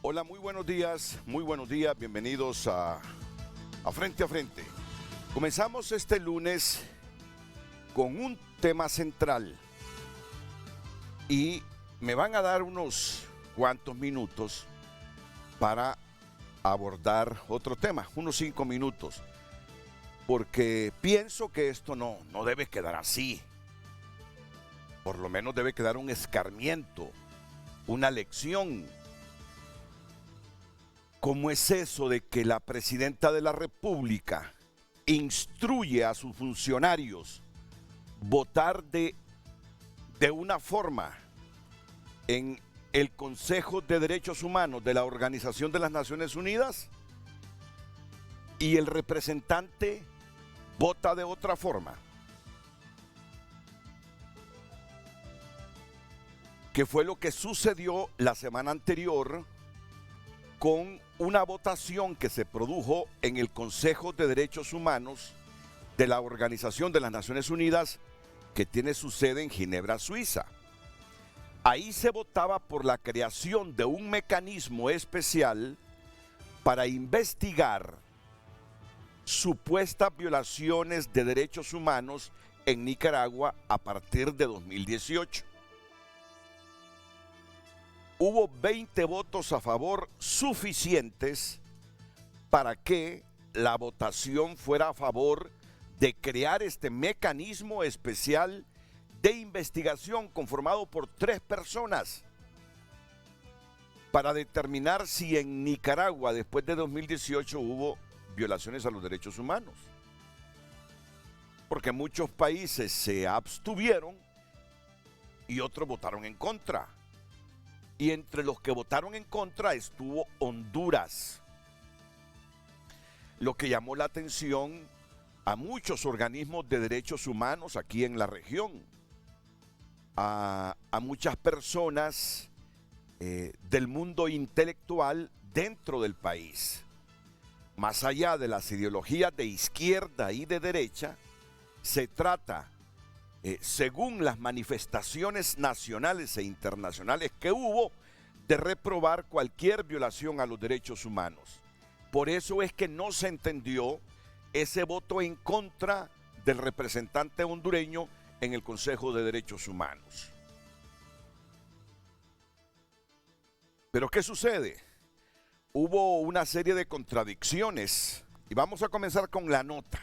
Hola, muy buenos días, bienvenidos a Frente a Frente. Comenzamos este lunes con un tema central y me van a dar unos cuantos minutos para abordar otro tema, unos 5 minutos, porque pienso que esto no debe quedar así. Por lo menos debe quedar un escarmiento, una lección. ¿Cómo es eso de que la presidenta de la República instruye a sus funcionarios votar de una forma en el Consejo de Derechos Humanos de la Organización de las Naciones Unidas y el representante vota de otra forma? ¿Qué fue lo que sucedió la semana anterior con una votación que se produjo en el Consejo de Derechos Humanos de la Organización de las Naciones Unidas, que tiene su sede en Ginebra, Suiza? Ahí se votaba por la creación de un mecanismo especial para investigar supuestas violaciones de derechos humanos en Nicaragua a partir de 2018. Hubo 20 votos a favor suficientes para que la votación fuera a favor de crear este mecanismo especial de investigación conformado por 3 personas para determinar si en Nicaragua después de 2018 hubo violaciones a los derechos humanos. Porque muchos países se abstuvieron y otros votaron en contra. Y entre los que votaron en contra estuvo Honduras, lo que llamó la atención a muchos organismos de derechos humanos aquí en la región, a muchas personas del mundo intelectual dentro del país. Más allá de las ideologías de izquierda y de derecha, se trata, según las manifestaciones nacionales e internacionales que hubo, de reprobar cualquier violación a los derechos humanos. Por eso es que no se entendió ese voto en contra del representante hondureño en el Consejo de Derechos Humanos. Pero ¿qué sucede? Hubo una serie de contradicciones y vamos a comenzar con la nota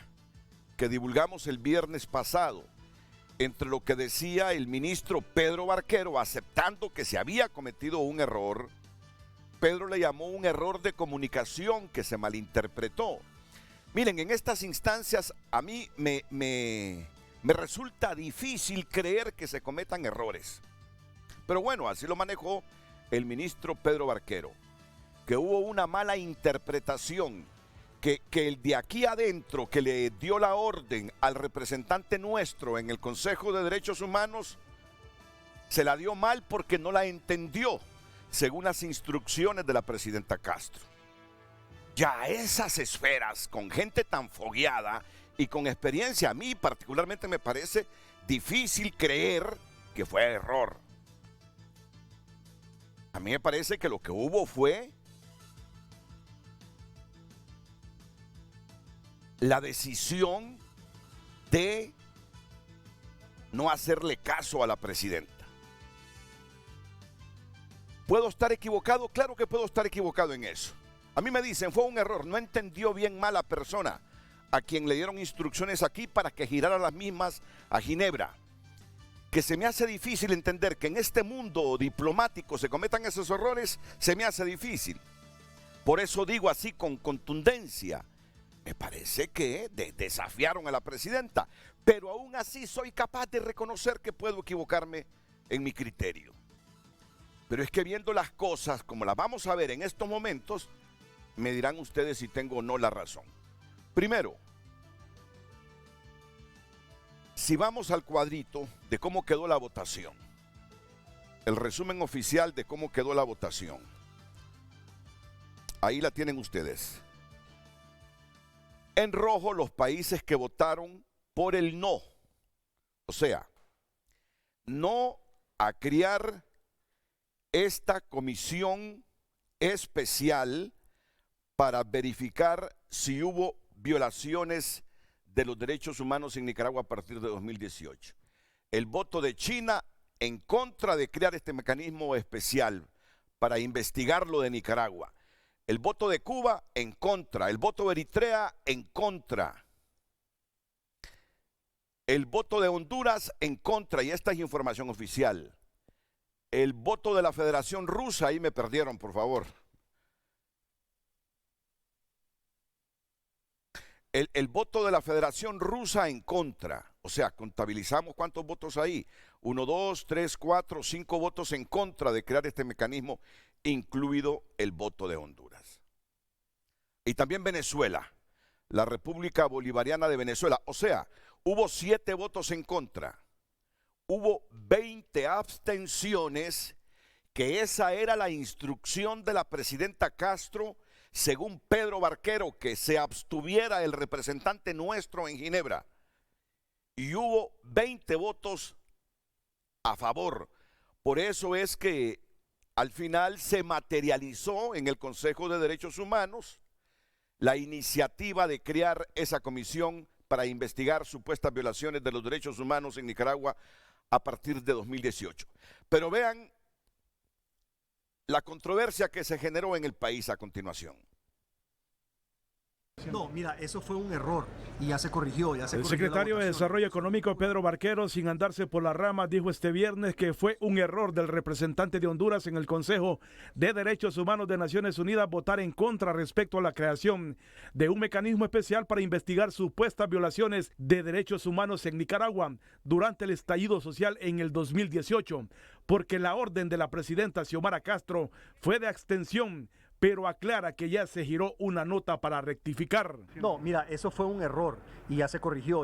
que divulgamos el viernes pasado, entre lo que decía el ministro Pedro Barquero, aceptando que se había cometido un error. Pedro le llamó un error de comunicación que se malinterpretó. Miren, en estas instancias a mí me resulta difícil creer que se cometan errores. Pero bueno, así lo manejó el ministro Pedro Barquero, que hubo una mala interpretación, que el de aquí adentro que le dio la orden al representante nuestro en el Consejo de Derechos Humanos se la dio mal porque no la entendió según las instrucciones de la presidenta Castro. Ya esas esferas con gente tan fogueada y con experiencia, a mí particularmente me parece difícil creer que fue error. A mí me parece que lo que hubo fue la decisión de no hacerle caso a la presidenta. ¿Puedo estar equivocado? Claro que puedo estar equivocado en eso. A mí me dicen, fue un error, no entendió bien mal la persona a quien le dieron instrucciones aquí para que girara las mismas a Ginebra. Que se me hace difícil entender que en este mundo diplomático se cometan esos errores, se me hace difícil. Por eso digo así con contundencia, me parece que desafiaron a la presidenta, pero aún así soy capaz de reconocer que puedo equivocarme en mi criterio. Pero es que viendo las cosas como las vamos a ver en estos momentos, me dirán ustedes si tengo o no la razón. Primero, si vamos al cuadrito de cómo quedó la votación, el resumen oficial de cómo quedó la votación, ahí la tienen ustedes. En rojo los países que votaron por el no, o sea, no a crear esta comisión especial para verificar si hubo violaciones de los derechos humanos en Nicaragua a partir de 2018. El voto de China en contra de crear este mecanismo especial para investigar lo de Nicaragua. El voto de Cuba en contra. El voto de Eritrea en contra. El voto de Honduras en contra, y esta es información oficial. El voto de la Federación Rusa, ahí me perdieron, por favor. El voto de la Federación Rusa en contra. O sea, contabilizamos cuántos votos hay. 1, 2, 3, 4, 5 votos en contra de crear este mecanismo, incluido el voto de Honduras. Y también Venezuela, la República Bolivariana de Venezuela. O sea, hubo 7 votos en contra. Hubo 20 abstenciones, que esa era la instrucción de la presidenta Castro, según Pedro Barquero, que se abstuviera el representante nuestro en Ginebra. Y hubo 20 votos a favor. Por eso es que al final se materializó en el Consejo de Derechos Humanos la iniciativa de crear esa comisión para investigar supuestas violaciones de los derechos humanos en Nicaragua a partir de 2018. Pero vean la controversia que se generó en el país a continuación. No, mira, eso fue un error y ya se corrigió. El secretario de Desarrollo Económico, Pedro Barquero, sin andarse por las ramas, dijo este viernes que fue un error del representante de Honduras en el Consejo de Derechos Humanos de Naciones Unidas votar en contra respecto a la creación de un mecanismo especial para investigar supuestas violaciones de derechos humanos en Nicaragua durante el estallido social en el 2018, porque la orden de la presidenta Xiomara Castro fue de abstención, pero aclara que ya se giró una nota para rectificar. No, mira, eso fue un error y ya se corrigió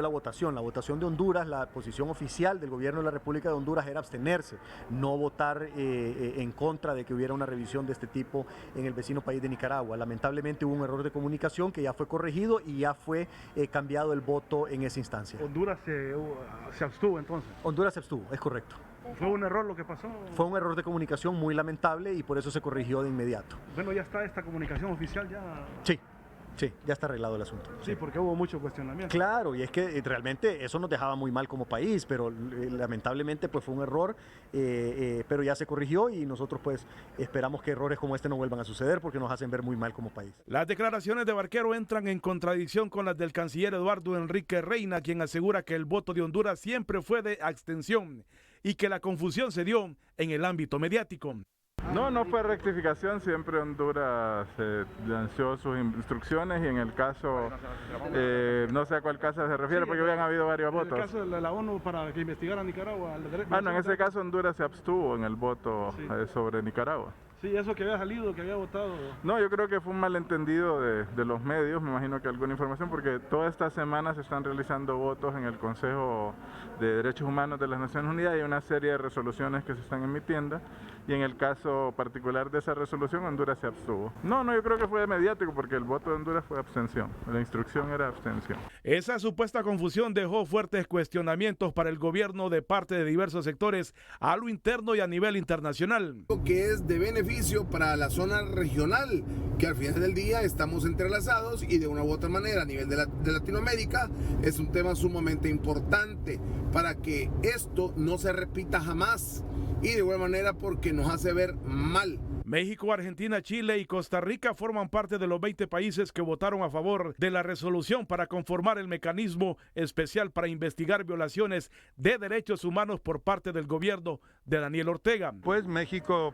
la votación. La votación de Honduras, la posición oficial del gobierno de la República de Honduras era abstenerse, no votar en contra de que hubiera una revisión de este tipo en el vecino país de Nicaragua. Lamentablemente hubo un error de comunicación que ya fue corregido y ya fue cambiado el voto en esa instancia. ¿Honduras se abstuvo entonces? Honduras se abstuvo, es correcto. ¿Fue un error lo que pasó? Fue un error de comunicación muy lamentable y por eso se corrigió de inmediato. Bueno, ya está esta comunicación oficial ya. Sí, ya está arreglado el asunto. Sí, porque hubo mucho cuestionamiento. Claro, y es que realmente eso nos dejaba muy mal como país, pero lamentablemente pues fue un error, pero ya se corrigió y nosotros pues esperamos que errores como este no vuelvan a suceder porque nos hacen ver muy mal como país. Las declaraciones de Barquero entran en contradicción con las del canciller Eduardo Enrique Reina, quien asegura que el voto de Honduras siempre fue de abstención y que la confusión se dio en el ámbito mediático. No fue rectificación, siempre Honduras lanzó sus instrucciones y en el caso, no sé a cuál caso se refiere porque habían habido varios votos. En el caso de la ONU para que investigara a Nicaragua. En ese caso Honduras se abstuvo en el voto sobre Nicaragua. Sí, eso que había salido, que había votado. No, yo creo que fue un malentendido de los medios, me imagino que alguna información, porque toda esta semana se están realizando votos en el Consejo de Derechos Humanos de las Naciones Unidas y hay una serie de resoluciones que se están emitiendo y en el caso particular de esa resolución Honduras se abstuvo. No, yo creo que fue mediático porque el voto de Honduras fue abstención, la instrucción era abstención. Esa supuesta confusión dejó fuertes cuestionamientos para el gobierno de parte de diversos sectores a lo interno y a nivel internacional. Que es de beneficio para la zona regional, que al final del día estamos entrelazados y de una u otra manera a nivel de Latinoamérica es un tema sumamente importante para que esto no se repita jamás y de igual manera porque nos hace ver mal. México, Argentina, Chile y Costa Rica forman parte de los 20 países que votaron a favor de la resolución para conformar el mecanismo especial para investigar violaciones de derechos humanos por parte del gobierno de Daniel Ortega. Pues México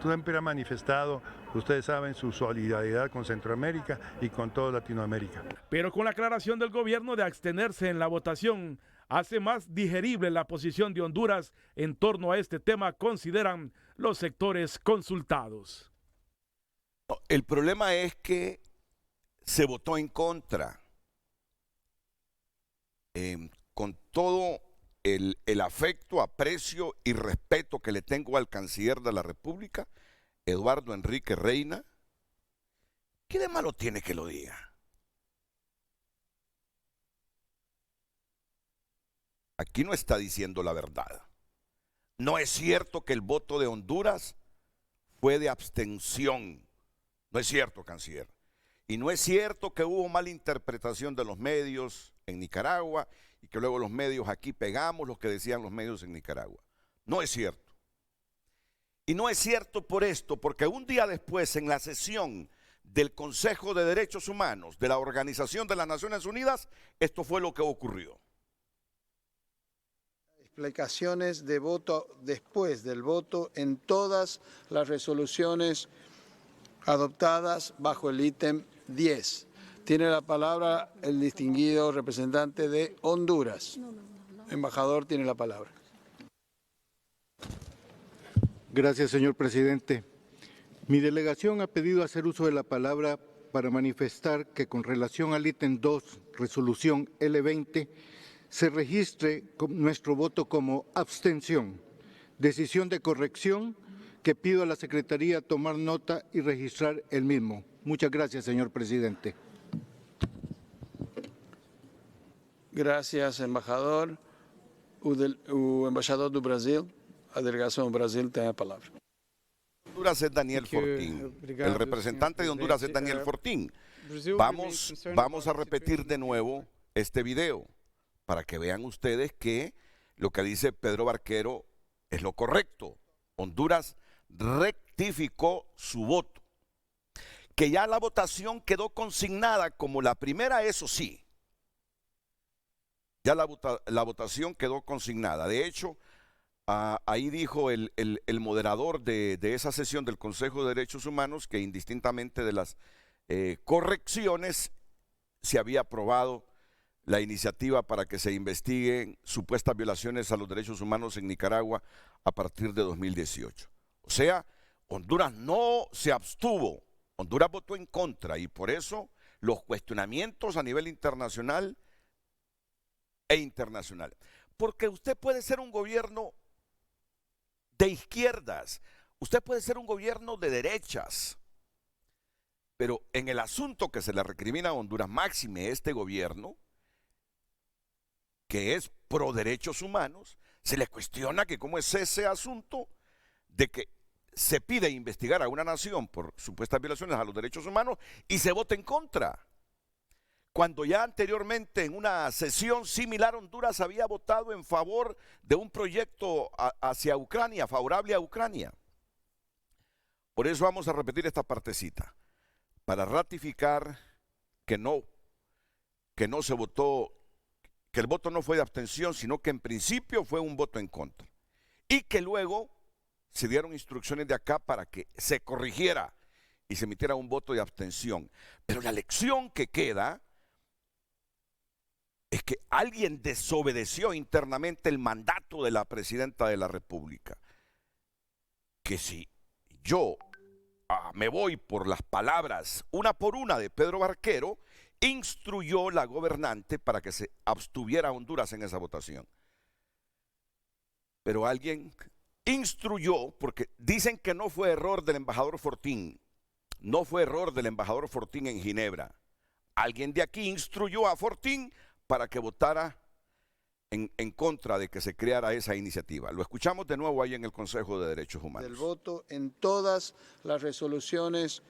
siempre ha manifestado, ustedes saben, su solidaridad con Centroamérica y con toda Latinoamérica. Pero con la aclaración del gobierno de abstenerse en la votación, hace más digerible la posición de Honduras en torno a este tema, consideran los sectores consultados. El problema es que se votó en contra. Con todo el afecto, aprecio y respeto que le tengo al canciller de la República, Eduardo Enrique Reina, ¿qué de malo tiene que lo diga? Aquí no está diciendo la verdad. No es cierto que el voto de Honduras fue de abstención. No es cierto, canciller. Y no es cierto que hubo mala interpretación de los medios en Nicaragua y que luego los medios aquí pegamos lo que decían los medios en Nicaragua. No es cierto. Y no es cierto por esto, porque un día después en la sesión del Consejo de Derechos Humanos de la Organización de las Naciones Unidas, esto fue lo que ocurrió. Explicaciones de voto después del voto en todas las resoluciones adoptadas bajo el ítem 10. Tiene la palabra el distinguido representante de Honduras. Embajador, tiene la palabra. Gracias, señor presidente. Mi delegación ha pedido hacer uso de la palabra para manifestar que con relación al ítem 2, resolución L20, se registre nuestro voto como abstención, decisión de corrección que pido a la Secretaría tomar nota y registrar el mismo. Muchas gracias, señor presidente. Gracias, embajador. O embaixador do Brasil, a delegación do Brasil tem a palavra. Honduras es Daniel Fortín. El representante de Honduras es Daniel Fortín. Vamos a repetir de nuevo este video para que vean ustedes que lo que dice Pedro Barquero es lo correcto. Honduras rectificó su voto. Que ya la votación quedó consignada como la primera, eso sí. Ya la votación quedó consignada. De hecho, ahí dijo el moderador de esa sesión del Consejo de Derechos Humanos que indistintamente de las correcciones se había aprobado la iniciativa para que se investiguen supuestas violaciones a los derechos humanos en Nicaragua a partir de 2018. O sea, Honduras no se abstuvo, Honduras votó en contra y por eso los cuestionamientos a nivel internacional e internacional. Porque usted puede ser un gobierno de izquierdas, usted puede ser un gobierno de derechas, pero en el asunto que se le recrimina a Honduras, máxime este gobierno, que es pro derechos humanos, se le cuestiona que cómo es ese asunto de que se pide investigar a una nación por supuestas violaciones a los derechos humanos y se vota en contra. Cuando ya anteriormente en una sesión similar Honduras había votado en favor de un proyecto hacia Ucrania, favorable a Ucrania. Por eso vamos a repetir esta partecita, para ratificar que no se votó, que el voto no fue de abstención, sino que en principio fue un voto en contra. Y que luego se dieron instrucciones de acá para que se corrigiera y se emitiera un voto de abstención. Pero la lección que queda es que alguien desobedeció internamente el mandato de la presidenta de la República. Que si yo me voy por las palabras una por una de Pedro Barquero, instruyó la gobernante para que se abstuviera Honduras en esa votación. Pero alguien instruyó, porque dicen que no fue error del embajador Fortín, no fue error del embajador Fortín en Ginebra. Alguien de aquí instruyó a Fortín para que votara en contra de que se creara esa iniciativa. Lo escuchamos de nuevo ahí en el Consejo de Derechos Humanos. Del voto en todas las resoluciones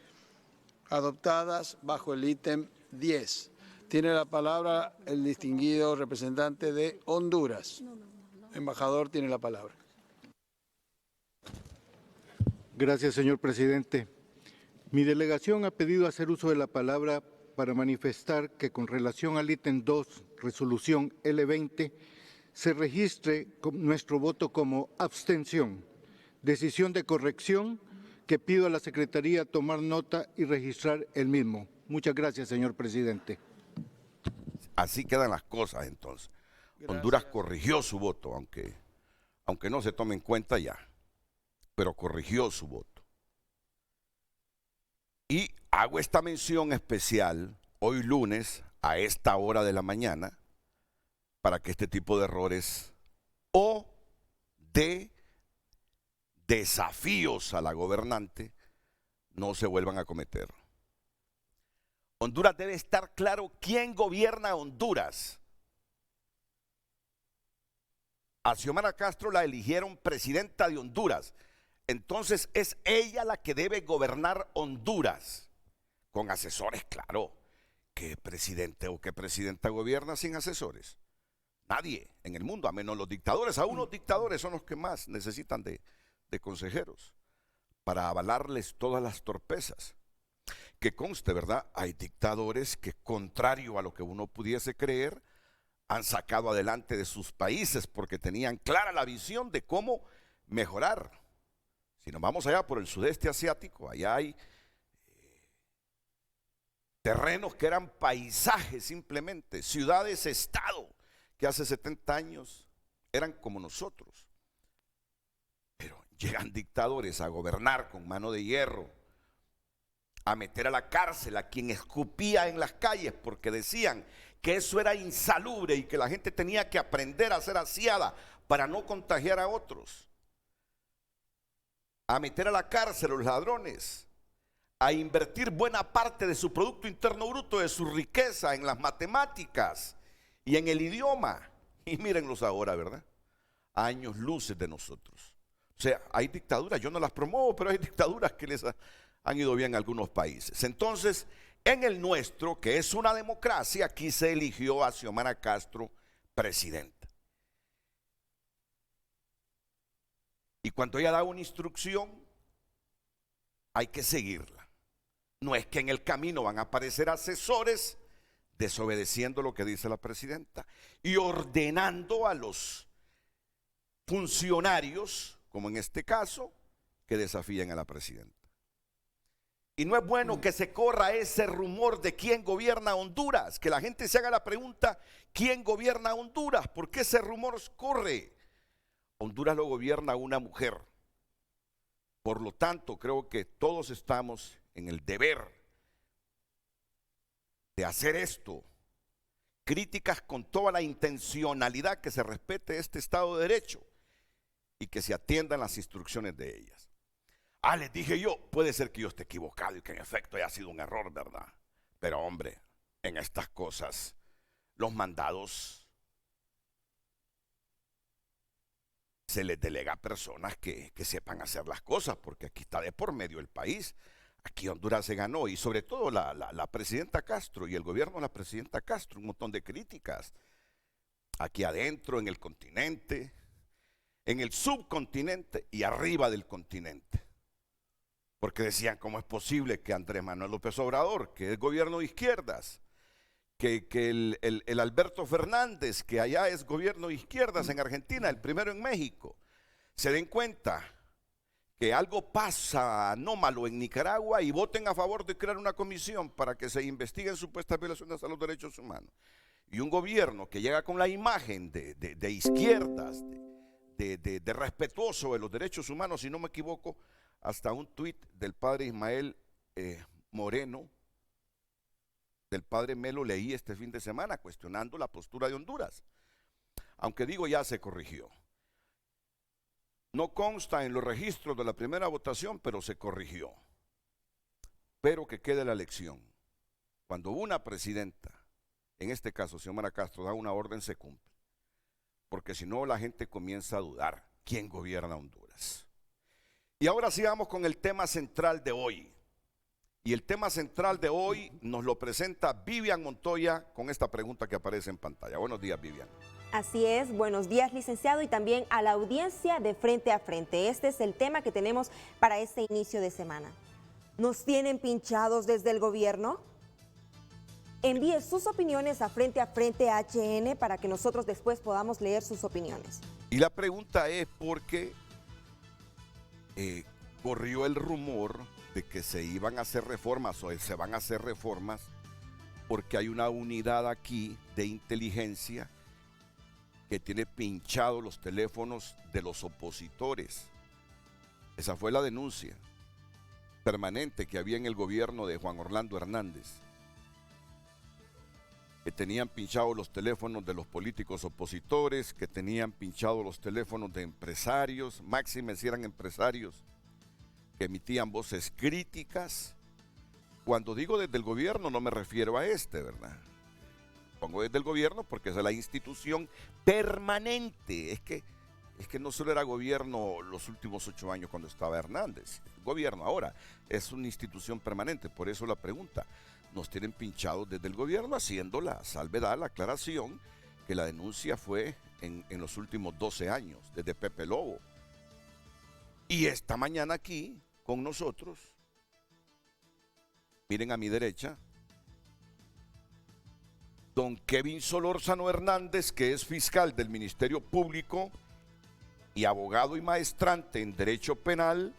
adoptadas bajo el ítem 10. Tiene la palabra el distinguido representante de Honduras. Embajador, tiene la palabra. Gracias, señor presidente. Mi delegación ha pedido hacer uso de la palabra para manifestar que con relación al ítem 2, resolución L20, se registre nuestro voto como abstención, decisión de corrección que pido a la Secretaría tomar nota y registrar el mismo. Muchas gracias, señor presidente. Así quedan las cosas entonces. Gracias. Honduras corrigió su voto, aunque no se tome en cuenta ya, pero corrigió su voto. Y hago esta mención especial hoy lunes a esta hora de la mañana para que este tipo de errores o de desafíos a la gobernante no se vuelvan a cometer. Honduras debe estar claro quién gobierna Honduras. A Xiomara Castro la eligieron presidenta de Honduras. entonces es ella la que debe gobernar Honduras, con asesores, claro. ¿Qué presidente o qué presidenta gobierna sin asesores? Nadie en el mundo, a menos los dictadores. Aún los dictadores son los que más necesitan de consejeros para avalarles todas las torpezas. Que conste, ¿verdad? Hay dictadores que, contrario a lo que uno pudiese creer, han sacado adelante de sus países porque tenían clara la visión de cómo mejorar. Si nos vamos allá por el sudeste asiático, allá hay terrenos que eran paisajes simplemente, ciudades-estado, que hace 70 años eran como nosotros. Pero llegan dictadores a gobernar con mano de hierro, a meter a la cárcel a quien escupía en las calles porque decían que eso era insalubre y que la gente tenía que aprender a ser aseada para no contagiar a otros. A meter a la cárcel a los ladrones, a invertir buena parte de su Producto Interno Bruto, de su riqueza en las matemáticas y en el idioma. Y mírenlos ahora, ¿verdad? A años luces de nosotros. O sea, hay dictaduras, yo no las promuevo, pero hay dictaduras que les han ido bien a algunos países. Entonces, en el nuestro, que es una democracia, aquí se eligió a Xiomara Castro presidenta. Y cuando ella da una instrucción, hay que seguirla. No es que en el camino van a aparecer asesores desobedeciendo lo que dice la presidenta y ordenando a los funcionarios, como en este caso, que desafíen a la presidenta. Y no es bueno que se corra ese rumor de quién gobierna Honduras, que la gente se haga la pregunta, ¿quién gobierna Honduras? ¿Por qué ese rumor corre? Honduras lo gobierna una mujer. Por lo tanto, creo que todos estamos en el deber de hacer esto. Críticas con toda la intencionalidad, que se respete este Estado de Derecho y que se atiendan las instrucciones de ellas. Les dije yo, puede ser que yo esté equivocado y que en efecto haya sido un error, ¿verdad? Pero hombre, en estas cosas, los mandados se les delega a personas que sepan hacer las cosas, porque aquí está de por medio el país. Aquí Honduras se ganó, y sobre todo la presidenta Castro y el gobierno de la presidenta Castro, un montón de críticas. Aquí adentro, en el continente, en el subcontinente y arriba del continente. Porque decían, ¿cómo es posible que Andrés Manuel López Obrador, que es gobierno de izquierdas, que el Alberto Fernández, que allá es gobierno de izquierdas en Argentina, el primero en México, se den cuenta que algo pasa anómalo en Nicaragua y voten a favor de crear una comisión para que se investiguen supuestas violaciones a los derechos humanos? Y un gobierno que llega con la imagen de izquierdas, de respetuoso de los derechos humanos, si no me equivoco, hasta un tuit del padre Ismael Moreno, del padre Melo, leí este fin de semana cuestionando la postura de Honduras. Aunque digo, ya se corrigió. No consta en los registros de la primera votación, pero se corrigió. Pero que quede la lección. Cuando una presidenta, en este caso Xiomara Castro, da una orden, se cumple. Porque si no, la gente comienza a dudar quién gobierna Honduras. Y ahora sí vamos con el tema central de hoy. Y el tema central de hoy nos lo presenta Vivian Montoya con esta pregunta que aparece en pantalla. Buenos días, Vivian. Así es, buenos días, licenciado, y también a la audiencia de Frente a Frente. Este es el tema que tenemos para este inicio de semana. ¿Nos tienen pinchados desde el gobierno? Envíe sus opiniones a Frente HN para que nosotros después podamos leer sus opiniones. Y la pregunta es por qué corrió el rumor de que se iban a hacer reformas o se van a hacer reformas, porque hay una unidad aquí de inteligencia que tiene pinchados los teléfonos de los opositores. Esa fue la denuncia permanente que había en el gobierno de Juan Orlando Hernández, que tenían pinchados los teléfonos de los políticos opositores, que tenían pinchados los teléfonos de empresarios, máxime si eran empresarios que emitían voces críticas. Cuando digo desde el gobierno no me refiero a este, ¿verdad? Pongo desde el gobierno porque es la institución permanente. Es que es que no solo era gobierno los últimos 8 años cuando estaba Hernández, gobierno ahora, es una institución permanente, por eso la pregunta, nos tienen pinchados desde el gobierno haciendo la salvedad, la aclaración, que la denuncia fue en los últimos 12 años, desde Pepe Lobo. Y esta mañana aquí, con nosotros, miren a mi derecha, don Kevin Solórzano Hernández, que es fiscal del Ministerio Público y abogado y maestrante en Derecho Penal,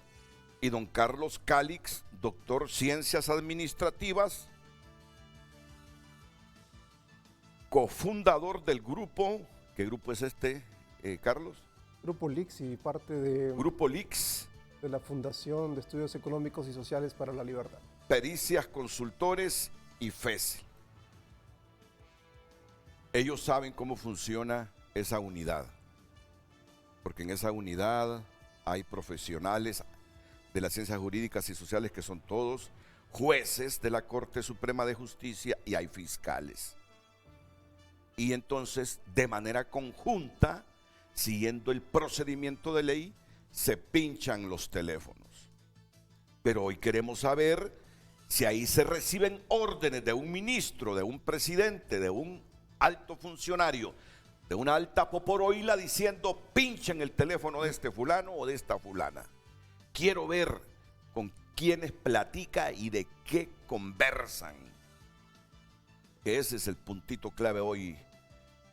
y don Carlos Calix, doctor Ciencias Administrativas, cofundador del grupo. ¿Qué grupo es este, Carlos? Grupo LIX y parte de, Grupo LIX, de la Fundación de Estudios Económicos y Sociales para la Libertad. Pericias Consultores y FES. Ellos saben cómo funciona esa unidad, porque en esa unidad hay profesionales de las ciencias jurídicas y sociales que son todos jueces de la Corte Suprema de Justicia y hay fiscales. Y entonces, de manera conjunta, siguiendo el procedimiento de ley, se pinchan los teléfonos. Pero hoy queremos saber si ahí se reciben órdenes de un ministro, de un presidente, de un alto funcionario, de una alta poporoila diciendo pinchen el teléfono de este fulano o de esta fulana. Quiero ver con quiénes platica y de qué conversan. Ese es el puntito clave hoy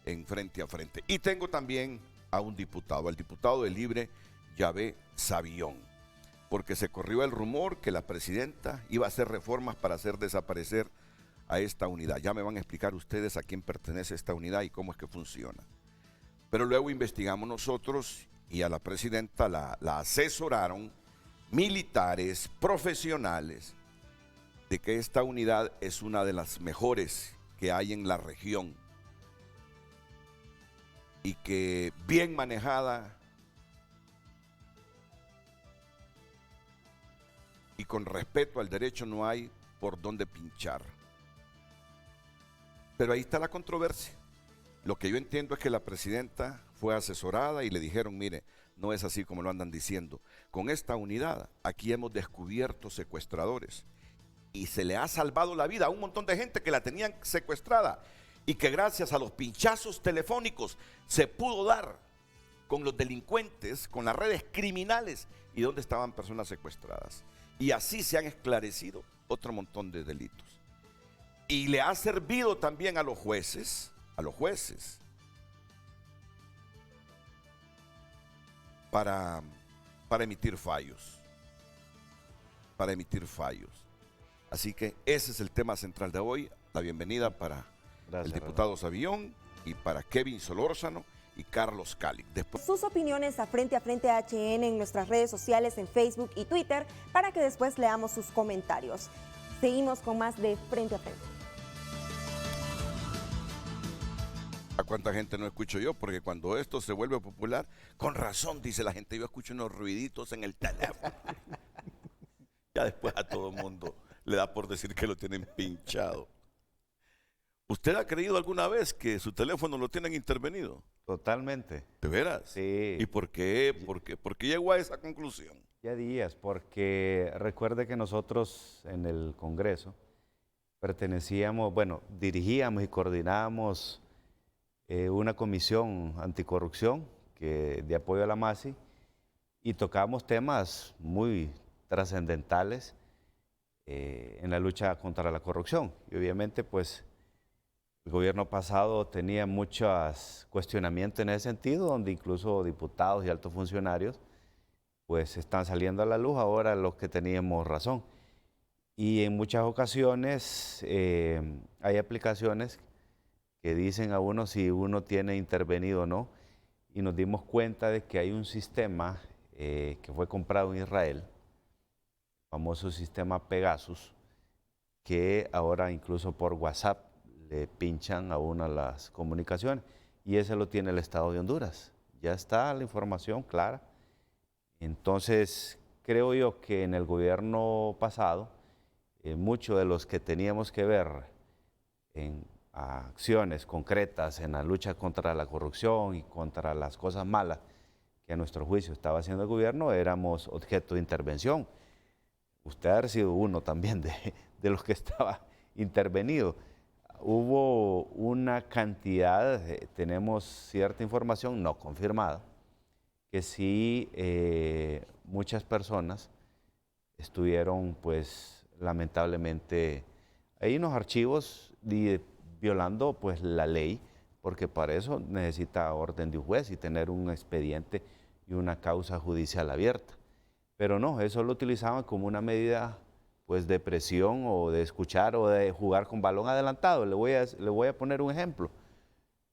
en Frente a Frente. Y tengo también a un diputado, al diputado de Libre, Yahvé Sabión, porque se corrió el rumor que la presidenta iba a hacer reformas para hacer desaparecer a esta unidad. Ya me van a explicar ustedes a quién pertenece esta unidad y cómo es que funciona. Pero luego investigamos nosotros y a la presidenta la asesoraron militares, profesionales, de que esta unidad es una de las mejores que hay en la región y que bien manejada y con respeto al derecho no hay por dónde pinchar. Pero ahí está la controversia. Lo que yo entiendo es que la presidenta fue asesorada y le dijeron, mire, no es así como lo andan diciendo. Con esta unidad, aquí hemos descubierto secuestradores y se le ha salvado la vida a un montón de gente que la tenían secuestrada y que gracias a los pinchazos telefónicos se pudo dar con los delincuentes, con las redes criminales y donde estaban personas secuestradas. Y así se han esclarecido otro montón de delitos. Y le ha servido también a los jueces, para emitir fallos, Así que ese es el tema central de hoy. La bienvenida para el diputado Sabión y para Kevin Solórzano y Carlos Cali. Después... Sus opiniones a Frente HN en nuestras redes sociales, en Facebook y Twitter, para que después leamos sus comentarios. Seguimos con más de Frente a Frente. ¿A cuánta gente no escucho yo? Porque cuando esto se vuelve popular, con razón, dice la gente, yo escucho unos ruiditos en el teléfono. Ya después a todo el mundo le da por decir que lo tienen pinchado. ¿Usted ha creído alguna vez que su teléfono lo tienen intervenido? Totalmente. ¿De veras? Sí. ¿Y por qué? ¿Por qué llegó a esa conclusión? Ya días, porque recuerde que nosotros en el Congreso dirigíamos y coordinábamos una comisión anticorrupción de apoyo a la MASI y tocábamos temas muy trascendentales en la lucha contra la corrupción. Y obviamente, pues, el gobierno pasado tenía muchos cuestionamientos en ese sentido, donde incluso diputados y altos funcionarios pues están saliendo a la luz ahora los que teníamos razón. Y en muchas ocasiones hay aplicaciones que dicen a uno si uno tiene intervenido o no, y nos dimos cuenta de que hay un sistema que fue comprado en Israel, el famoso sistema Pegasus, que ahora incluso por WhatsApp le pinchan a uno las comunicaciones, y ese lo tiene el Estado de Honduras. Ya está la información clara. Entonces, creo yo que en el gobierno pasado, muchos de los que teníamos que ver en acciones concretas en la lucha contra la corrupción y contra las cosas malas, que a nuestro juicio estaba haciendo el gobierno, éramos objeto de intervención. Usted ha sido uno también de los que estaba intervenido. Hubo una cantidad, tenemos cierta información no confirmada, que sí muchas personas estuvieron, pues, lamentablemente, hay unos archivos violando, pues, la ley, porque para eso necesita orden de un juez y tener un expediente y una causa judicial abierta. Pero no, eso lo utilizaban como una medida, pues, de presión o de escuchar o de jugar con balón adelantado. Le voy a poner un ejemplo.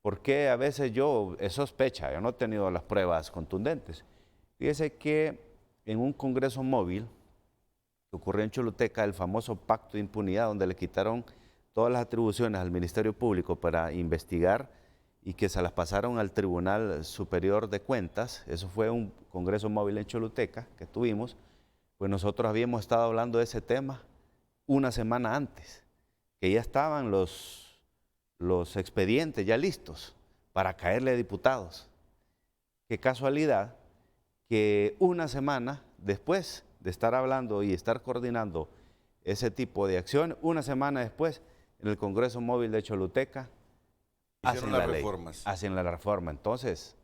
Porque a veces yo sospecha, yo no he tenido las pruebas contundentes. Fíjese que en un congreso móvil que ocurrió en Choluteca, el famoso pacto de impunidad, donde le quitaron todas las atribuciones al Ministerio Público para investigar y que se las pasaron al Tribunal Superior de Cuentas, eso fue un congreso móvil en Choluteca que tuvimos, pues nosotros habíamos estado hablando de ese tema una semana antes, que ya estaban los expedientes ya listos para caerle a diputados. Qué casualidad que una semana después de estar hablando y estar coordinando ese tipo de acción, una semana después, en el Congreso Móvil de Choluteca, hacen la ley, hacen la reforma. Entonces,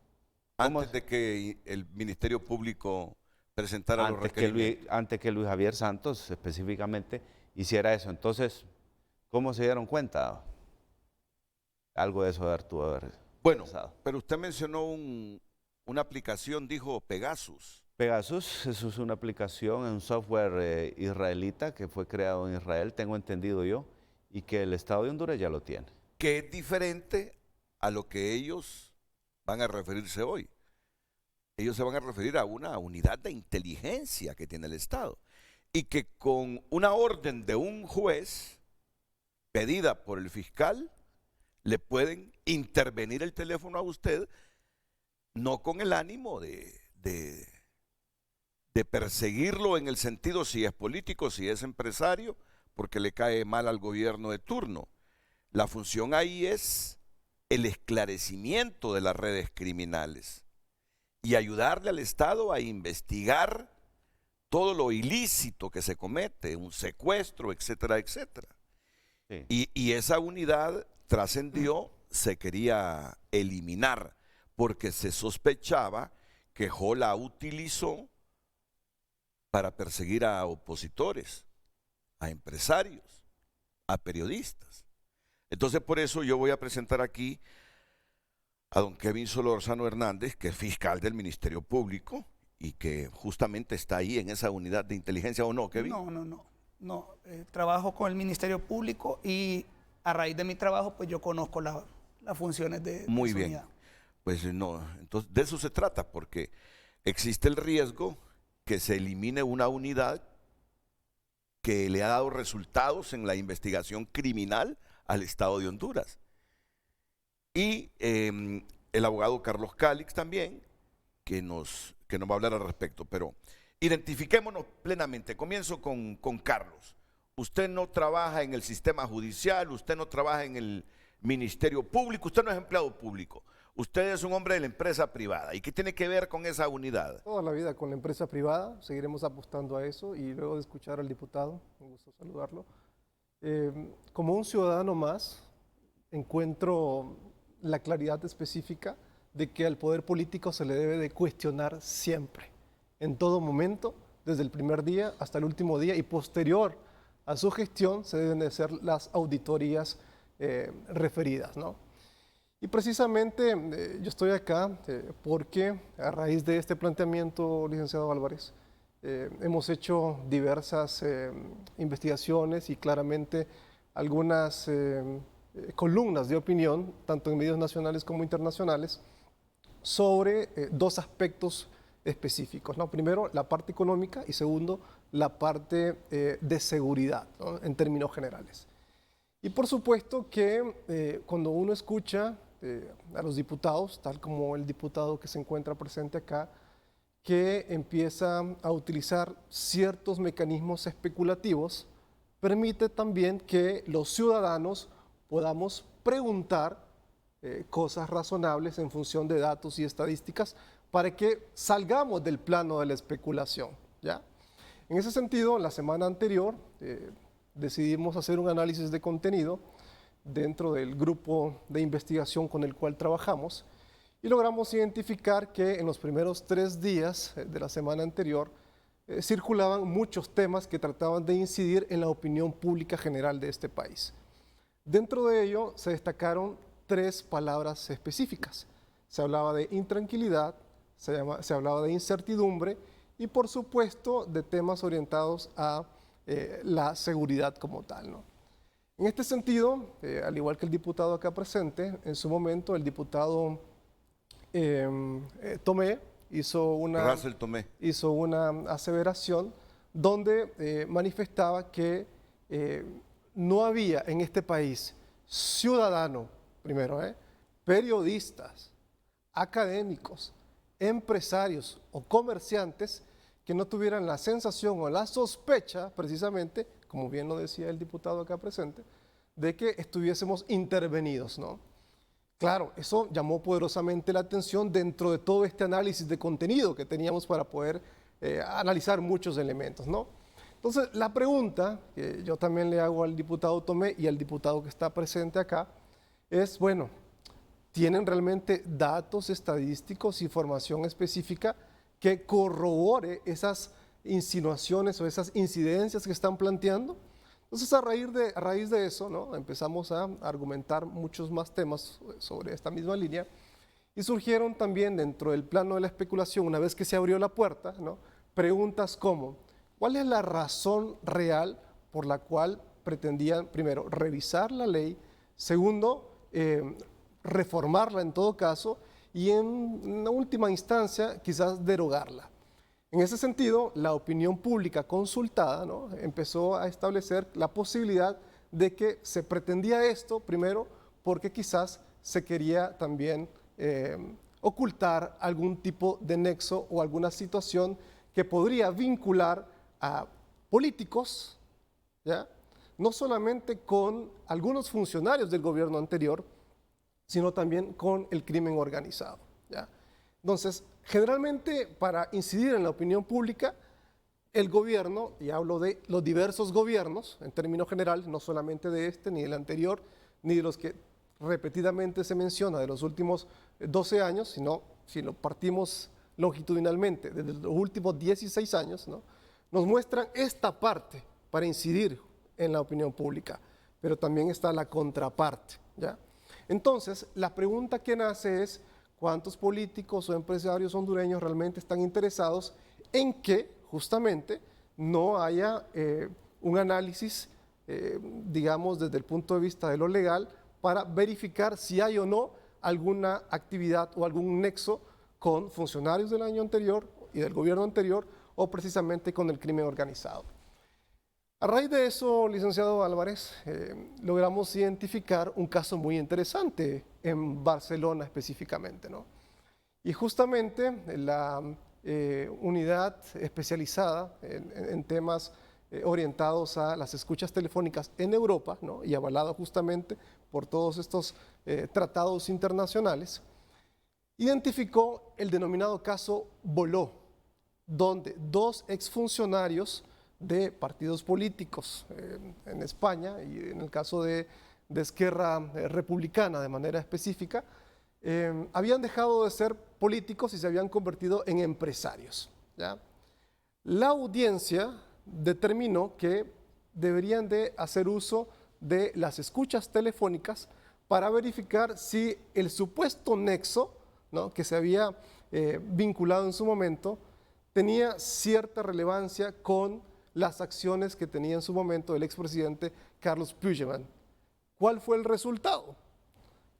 antes de que el Ministerio Público presentara los requerimientos. Antes que Luis Javier Santos específicamente hiciera eso. Entonces, ¿cómo se dieron cuenta? Algo de eso haber bueno, pasado. Pero usted mencionó una aplicación, dijo Pegasus. Pegasus, eso es una aplicación, un software israelita que fue creado en Israel, tengo entendido yo, y que el Estado de Honduras ya lo tiene. Que es diferente a lo que ellos van a referirse hoy. Ellos se van a referir a una unidad de inteligencia que tiene el Estado y que con una orden de un juez pedida por el fiscal le pueden intervenir el teléfono a usted, no con el ánimo de perseguirlo en el sentido si es político, si es empresario, porque le cae mal al gobierno de turno. La función ahí es el esclarecimiento de las redes criminales y ayudarle al Estado a investigar todo lo ilícito que se comete, un secuestro, etcétera, etcétera. Sí. Y esa unidad trascendió, se quería eliminar porque se sospechaba que Jola utilizó para perseguir a opositores, a empresarios, a periodistas. Entonces, por eso yo voy a presentar aquí a don Kevin Solorzano Hernández, que es fiscal del Ministerio Público y que justamente está ahí en esa unidad de inteligencia, ¿o no, Kevin? No. Trabajo con el Ministerio Público y a raíz de mi trabajo, pues yo conozco las funciones de Muy su bien. unidad. Pues no, entonces de eso se trata, porque existe el riesgo que se elimine una unidad que le ha dado resultados en la investigación criminal al Estado de Honduras. Y el abogado Carlos Calix también, que nos va a hablar al respecto. Pero identifiquémonos plenamente. Comienzo con Carlos. Usted no trabaja en el sistema judicial, usted no trabaja en el Ministerio Público, usted no es empleado público. Usted es un hombre de la empresa privada. ¿Y qué tiene que ver con esa unidad? Toda la vida con la empresa privada, seguiremos apostando a eso y luego de escuchar al diputado, me gusta saludarlo. Como un ciudadano más, encuentro la claridad específica de que al poder político se le debe de cuestionar siempre, en todo momento, desde el primer día hasta el último día y posterior a su gestión se deben de hacer las auditorías referidas, ¿no? Y precisamente yo estoy acá porque a raíz de este planteamiento, licenciado Álvarez, hemos hecho diversas investigaciones y claramente algunas columnas de opinión, tanto en medios nacionales como internacionales, sobre dos aspectos específicos, ¿no? Primero, la parte económica y segundo, la parte de seguridad, ¿no? En términos generales. Y por supuesto que cuando uno escucha a los diputados, tal como el diputado que se encuentra presente acá, que empieza a utilizar ciertos mecanismos especulativos, permite también que los ciudadanos podamos preguntar cosas razonables en función de datos y estadísticas para que salgamos del plano de la especulación, ¿ya? En ese sentido, la semana anterior decidimos hacer un análisis de contenido dentro del grupo de investigación con el cual trabajamos y logramos identificar que en los primeros 3 días de la semana anterior circulaban muchos temas que trataban de incidir en la opinión pública general de este país. Dentro de ello se destacaron 3 palabras específicas. Se hablaba de intranquilidad, se hablaba de incertidumbre y por supuesto de temas orientados a la seguridad como tal, ¿no? En este sentido, al igual que el diputado acá presente, en su momento el diputado Tomé hizo una aseveración donde manifestaba que no había en este país ciudadano, primero, periodistas, académicos, empresarios o comerciantes que no tuvieran la sensación o la sospecha, precisamente, como bien lo decía el diputado acá presente, de que estuviésemos intervenidos, ¿no? Claro, eso llamó poderosamente la atención dentro de todo este análisis de contenido que teníamos para poder analizar muchos elementos, ¿no? Entonces, la pregunta que yo también le hago al diputado Tomé y al diputado que está presente acá es, bueno, ¿tienen realmente datos estadísticos, información específica que corrobore esas insinuaciones o esas incidencias que están planteando? Entonces, a raíz de eso, ¿no?, empezamos a argumentar muchos más temas sobre esta misma línea y surgieron también dentro del plano de la especulación, una vez que se abrió la puerta, ¿no?, preguntas como, ¿cuál es la razón real por la cual pretendían, primero, revisar la ley, segundo, reformarla en todo caso y en una última instancia quizás derogarla? En ese sentido, la opinión pública consultada, ¿no?, empezó a establecer la posibilidad de que se pretendía esto, primero, porque quizás se quería también ocultar algún tipo de nexo o alguna situación que podría vincular a políticos, ¿ya?, no solamente con algunos funcionarios del gobierno anterior, sino también con el crimen organizado, ¿ya? Entonces, generalmente para incidir en la opinión pública, el gobierno, y hablo de los diversos gobiernos, en términos generales, no solamente de este, ni del anterior, ni de los que repetidamente se menciona de los últimos 12 años, sino si lo partimos longitudinalmente, desde los últimos 16 años, ¿no?, nos muestran esta parte para incidir en la opinión pública, pero también está la contraparte, ¿ya? Entonces, la pregunta que nace es, ¿cuántos políticos o empresarios hondureños realmente están interesados en que justamente no haya un análisis, digamos, desde el punto de vista de lo legal, para verificar si hay o no alguna actividad o algún nexo con funcionarios del año anterior y del gobierno anterior o precisamente con el crimen organizado? A raíz de eso, licenciado Álvarez, logramos identificar un caso muy interesante en Barcelona específicamente, ¿no? Y justamente la unidad especializada en temas orientados a las escuchas telefónicas en Europa, ¿no?, y avalado justamente por todos estos tratados internacionales, identificó el denominado caso Boló, donde 2 exfuncionarios de partidos políticos en España y en el caso de Esquerra Republicana de manera específica, habían dejado de ser políticos y se habían convertido en empresarios, ¿ya? La audiencia determinó que deberían de hacer uso de las escuchas telefónicas para verificar si el supuesto nexo, ¿no?, que se había vinculado en su momento tenía cierta relevancia con las acciones que tenía en su momento el expresidente Carlos Puigdemont. ¿Cuál fue el resultado?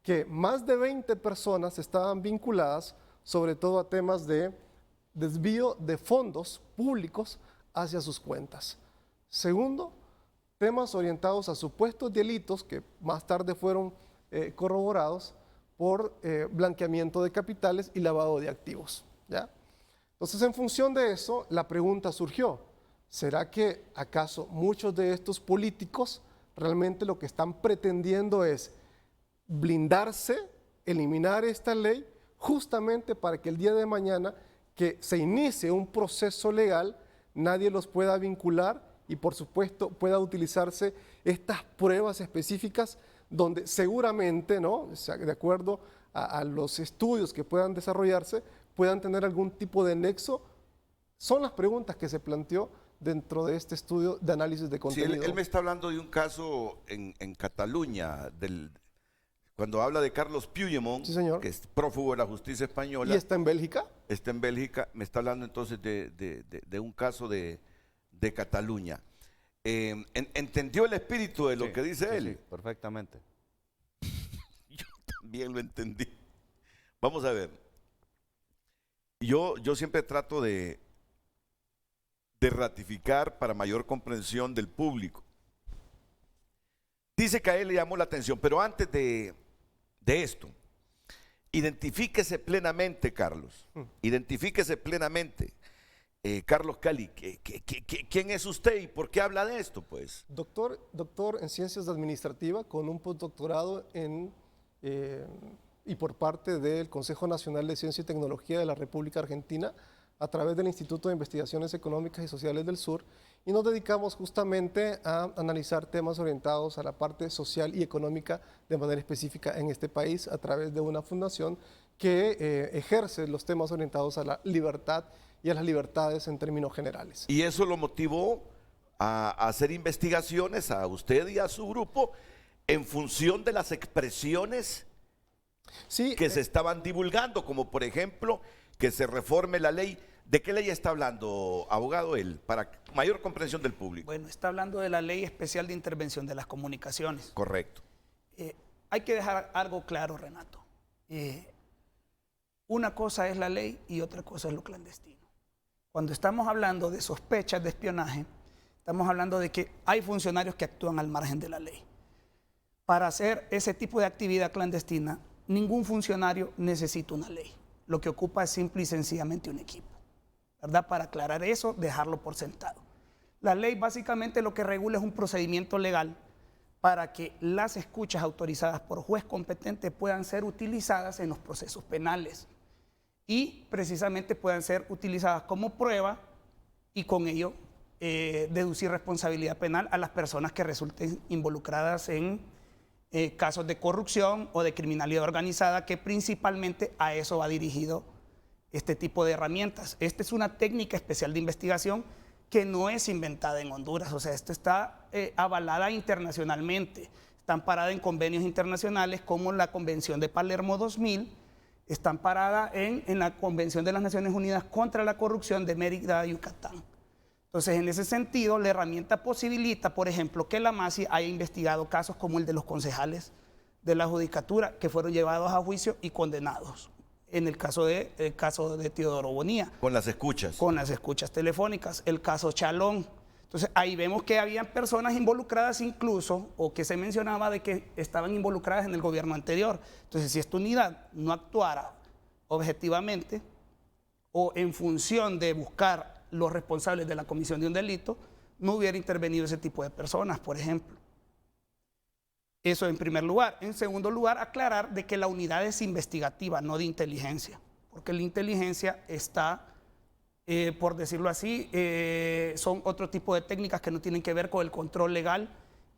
Que más de 20 personas estaban vinculadas sobre todo a temas de desvío de fondos públicos hacia sus cuentas. Segundo, temas orientados a supuestos delitos que más tarde fueron corroborados por blanqueamiento de capitales y lavado de activos, ¿ya? Entonces, en función de eso, la pregunta surgió, ¿será que acaso muchos de estos políticos realmente lo que están pretendiendo es blindarse eliminar esta ley justamente para que el día de mañana que se inicie un proceso legal, nadie los pueda vincular y por supuesto pueda utilizarse estas pruebas específicas donde seguramente, ¿no?, o sea, de acuerdo a los estudios que puedan desarrollarse, puedan tener algún tipo de nexo. Son las preguntas que se planteó dentro de este estudio de análisis de Sí, contenido. él me está hablando de un caso en Cataluña, cuando habla de Carlos Puigdemont, Sí, señor. que es prófugo de la justicia española. ¿Y está en Bélgica? Está en Bélgica, me está hablando entonces de un caso de Cataluña. ¿Entendió el espíritu de lo que dice él? Sí, perfectamente. Yo también lo entendí. Vamos a ver. Yo siempre trato de ratificar para mayor comprensión del público. Dice que a él le llamó la atención, pero antes de esto, identifíquese plenamente, Carlos. Identifíquese plenamente. Carlos Cali, ¿quién es usted y por qué habla de esto, pues? Doctor en Ciencias Administrativas con un postdoctorado y por parte del Consejo Nacional de Ciencia y Tecnología de la República Argentina a través del Instituto de Investigaciones Económicas y Sociales del Sur, y nos dedicamos justamente a analizar temas orientados a la parte social y económica de manera específica en este país a través de una fundación que ejerce los temas orientados a la libertad y a las libertades en términos generales. Y eso lo motivó a hacer investigaciones a usted y a su grupo en función de las expresiones que se estaban divulgando, como por ejemplo que se reforme la ley. ¿De qué ley está hablando, abogado, él, para mayor comprensión del público? Bueno, está hablando de la Ley Especial de Intervención de las Comunicaciones. Correcto. Hay que dejar algo claro, Renato. Una cosa es la ley y otra cosa es lo clandestino. Cuando estamos hablando de sospechas de espionaje, estamos hablando de que hay funcionarios que actúan al margen de la ley. Para hacer ese tipo de actividad clandestina, ningún funcionario necesita una ley. Lo que ocupa es simple y sencillamente un equipo, ¿verdad? Para aclarar eso, dejarlo por sentado. La ley básicamente lo que regula es un procedimiento legal para que las escuchas autorizadas por juez competente puedan ser utilizadas en los procesos penales y precisamente puedan ser utilizadas como prueba y con ello deducir responsabilidad penal a las personas que resulten involucradas en casos de corrupción o de criminalidad organizada, que principalmente a eso va dirigido este tipo de herramientas. Esta es una técnica especial de investigación que no es inventada en Honduras, o sea, esto está avalada internacionalmente, está amparada en convenios internacionales como la Convención de Palermo 2000, está amparada en la Convención de las Naciones Unidas contra la Corrupción de Mérida, Yucatán. Entonces, en ese sentido, la herramienta posibilita, por ejemplo, que la MASI haya investigado casos como el de los concejales de la Judicatura que fueron llevados a juicio y condenados. En el caso de Teodoro Bonilla. Con las escuchas. Con las escuchas telefónicas. El caso Chalón. Entonces, ahí vemos que habían personas involucradas incluso, o que se mencionaba de que estaban involucradas en el gobierno anterior. Entonces, si esta unidad no actuara objetivamente o en función de buscar los responsables de la comisión de un delito, no hubiera intervenido ese tipo de personas, por ejemplo. Eso en primer lugar. En segundo lugar, aclarar de que la unidad es investigativa, no de inteligencia, porque la inteligencia está, por decirlo así, son otro tipo de técnicas que no tienen que ver con el control legal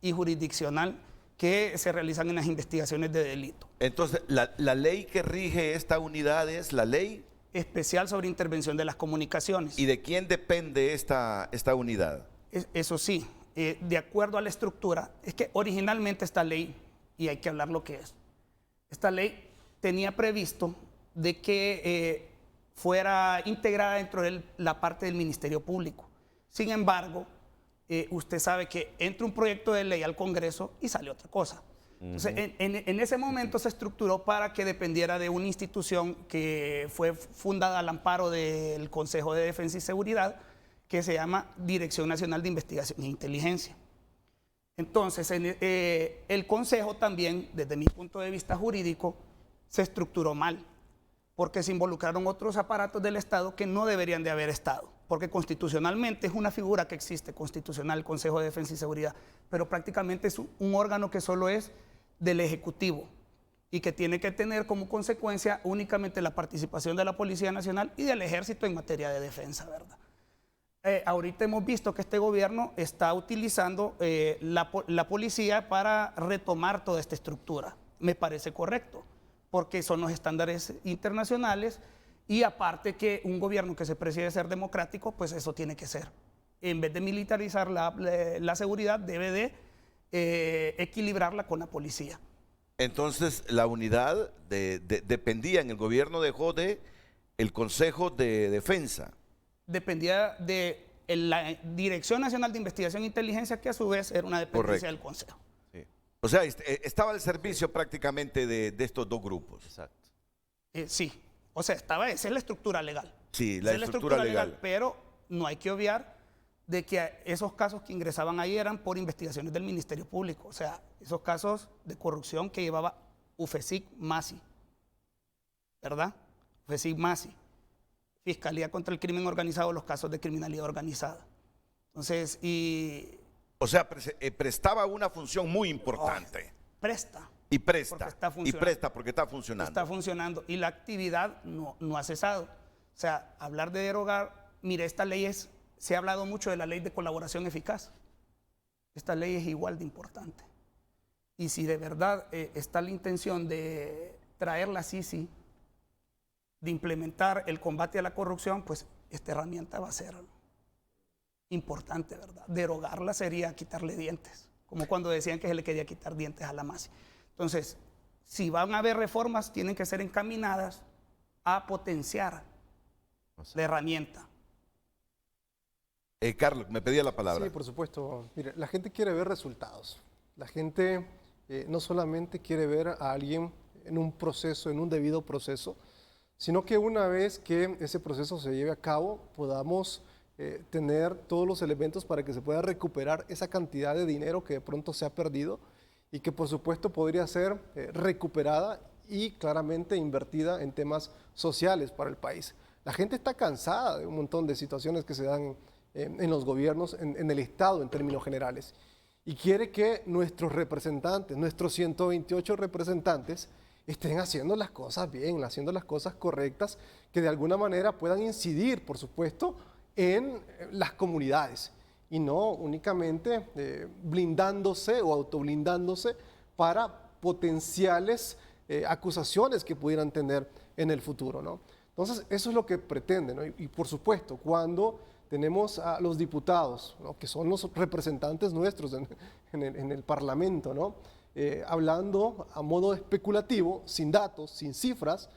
y jurisdiccional que se realizan en las investigaciones de delito. Entonces, la ley que rige esta unidad es la ley especial sobre intervención de las comunicaciones. ¿Y de quién depende esta unidad? Eso sí, de acuerdo a la estructura, es que originalmente esta ley, y hay que hablar lo que es, esta ley tenía previsto de que fuera integrada dentro de la parte del Ministerio Público. Sin embargo, usted sabe que entra un proyecto de ley al Congreso y sale otra cosa. Entonces, en ese momento se estructuró para que dependiera de una institución que fue fundada al amparo del Consejo de Defensa y Seguridad, que se llama Dirección Nacional de Investigación e Inteligencia. Entonces, el Consejo también, desde mi punto de vista jurídico, se estructuró mal, porque se involucraron otros aparatos del Estado que no deberían de haber estado, porque constitucionalmente es una figura que existe, constitucional, el Consejo de Defensa y Seguridad, pero prácticamente es un órgano que solo es del Ejecutivo. y que tiene que tener como consecuencia únicamente la participación de la Policía Nacional y del Ejército en materia de defensa, ¿verdad? Ahorita hemos visto que este gobierno está utilizando la policía para retomar toda esta estructura. Me parece correcto, porque son los estándares internacionales y aparte que un gobierno que se preside de ser democrático, pues eso tiene que ser. En vez de militarizar la seguridad, debe de equilibrarla con la policía. Entonces, la unidad dependía, en el gobierno dejó de el Consejo de Defensa. Dependía de la Dirección Nacional de Investigación e Inteligencia, que a su vez era una dependencia Correcto. del Consejo. Sí. O sea, estaba al servicio prácticamente de estos dos grupos. Exacto. Sí, o sea, esa es la estructura legal. Sí, la Esa es estructura legal. Pero no hay que obviar de que esos casos que ingresaban ahí eran por investigaciones del Ministerio Público. O sea, esos casos de corrupción que llevaba UFESIC-MASI, ¿verdad? UFESIC-MASI. Fiscalía contra el Crimen Organizado, los casos de criminalidad organizada. Entonces, O sea, prestaba una función muy importante. Presta. Y presta. Porque está Y funcionando. presta porque está funcionando. Está funcionando y la actividad no ha cesado. O sea, hablar de derogar, mire, esta ley se ha hablado mucho de la ley de colaboración eficaz. Esta ley es igual de importante. Y si de verdad está la intención de traer la CICI, de implementar el combate a la corrupción, pues esta herramienta va a ser importante, ¿verdad? Derogarla sería quitarle dientes, como cuando decían que se le quería quitar dientes a la MASI. Entonces, si van a haber reformas, tienen que ser encaminadas a potenciar la herramienta. Carlos, me pedía la palabra. Sí, por supuesto. Mire, la gente quiere ver resultados. La gente no solamente quiere ver a alguien en un proceso, en un debido proceso, sino que una vez que ese proceso se lleve a cabo, podamos tener todos los elementos para que se pueda recuperar esa cantidad de dinero que de pronto se ha perdido y que por supuesto podría ser recuperada y claramente invertida en temas sociales para el país. La gente está cansada de un montón de situaciones que se dan en los gobiernos, en el Estado en términos generales, y quiere que nuestros representantes, nuestros 128 representantes, estén haciendo las cosas bien, haciendo las cosas correctas, que de alguna manera puedan incidir, por supuesto, en las comunidades y no únicamente blindándose o autoblindándose para potenciales acusaciones que pudieran tener en el futuro, ¿no? Entonces, eso es lo que pretende, ¿no? Y por supuesto, cuando tenemos a los diputados, ¿no?, que son los representantes nuestros en el Parlamento, ¿no?, hablando a modo especulativo, sin datos, sin cifras,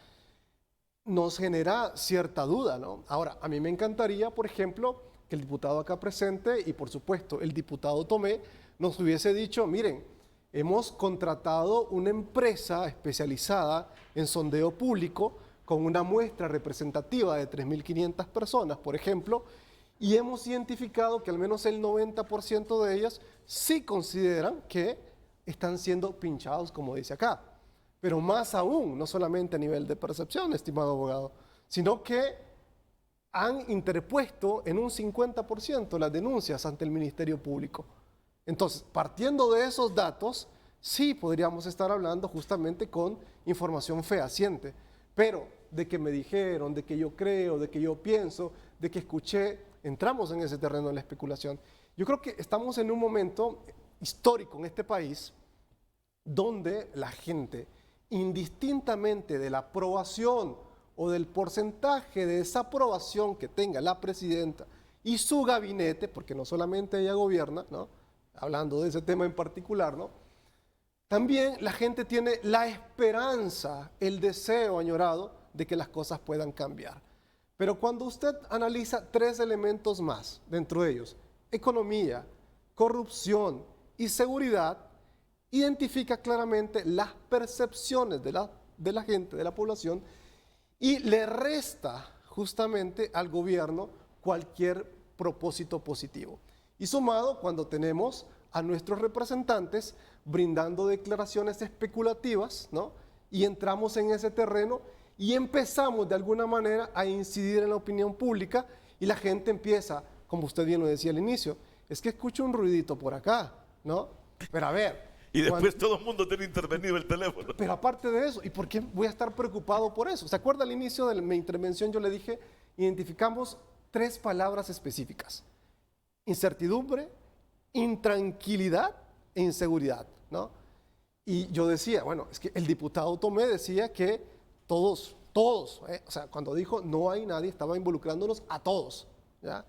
nos genera cierta duda, ¿no? Ahora, a mí me encantaría, por ejemplo, que el diputado acá presente y, por supuesto, el diputado Tomé nos hubiese dicho, miren, hemos contratado una empresa especializada en sondeo público con una muestra representativa de 3.500 personas, por ejemplo, y hemos identificado que al menos el 90% de ellas sí consideran que están siendo pinchados, como dice acá. Pero más aún, no solamente a nivel de percepción, estimado abogado, sino que han interpuesto en un 50% las denuncias ante el Ministerio Público. Entonces, partiendo de esos datos, sí podríamos estar hablando justamente con información fehaciente, pero de que me dijeron, de que yo creo, de que yo pienso, de que escuché, entramos en ese terreno de la especulación. Yo creo que estamos en un momento histórico en este país donde la gente, indistintamente de la aprobación o del porcentaje de desaprobación que tenga la presidenta y su gabinete, porque no solamente ella gobierna, ¿no?, hablando de ese tema en particular, ¿no?, también la gente tiene la esperanza, el deseo añorado de que las cosas puedan cambiar. Pero cuando usted analiza tres elementos más, dentro de ellos, economía, corrupción y seguridad, identifica claramente las percepciones de la gente, de la población, y le resta justamente al gobierno cualquier propósito positivo. Y sumado cuando tenemos a nuestros representantes brindando declaraciones especulativas, ¿no?, y entramos en ese terreno y empezamos de alguna manera a incidir en la opinión pública y la gente empieza, como usted bien lo decía al inicio, es que escucho un ruidito por acá, ¿no? Pero a ver, Y después todo el mundo tiene intervenido el teléfono. Pero aparte de eso, ¿y por qué voy a estar preocupado por eso? ¿Se acuerda al inicio de mi intervención? Yo le dije, identificamos 3 palabras específicas: incertidumbre, intranquilidad e inseguridad, ¿no? Y yo decía, bueno, es que el diputado Tomé decía que todos, o sea, cuando dijo no hay nadie, estaba involucrándonos a todos, ¿ya?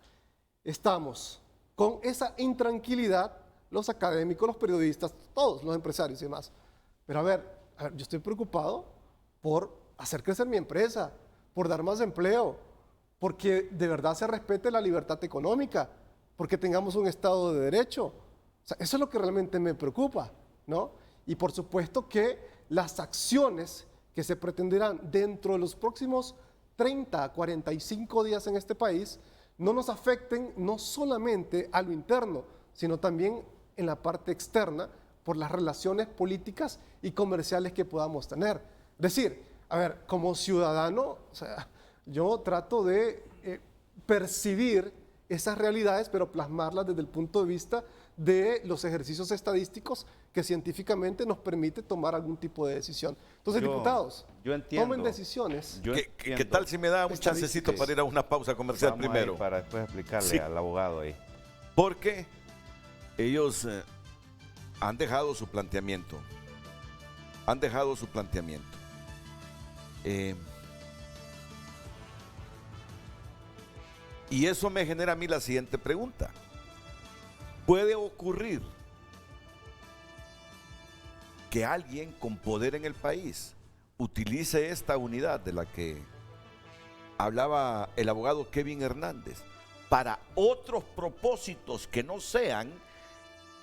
Estamos con esa intranquilidad, los académicos, los periodistas, todos, los empresarios y demás. Pero a ver, yo estoy preocupado por hacer crecer mi empresa, por dar más empleo, porque de verdad se respete la libertad económica, porque tengamos un Estado de Derecho. O sea, eso es lo que realmente me preocupa, ¿no? Y por supuesto que las acciones que se pretenderán dentro de los próximos 30 a 45 días en este país no nos afecten no solamente a lo interno, sino también en la parte externa por las relaciones políticas y comerciales que podamos tener. Es decir, a ver, como ciudadano, o sea, yo trato de percibir esas realidades, pero plasmarlas desde el punto de vista de los ejercicios estadísticos que científicamente nos permite tomar algún tipo de decisión. Entonces, diputados, tomen decisiones. ¿Qué tal si me da un chancecito para ir a una pausa comercial primero? Para después explicarle al abogado ahí. Porque ellos han dejado su planteamiento. Y eso me genera a mí la siguiente pregunta. ¿Puede ocurrir que alguien con poder en el país utilice esta unidad de la que hablaba el abogado Kevin Hernández para otros propósitos que no sean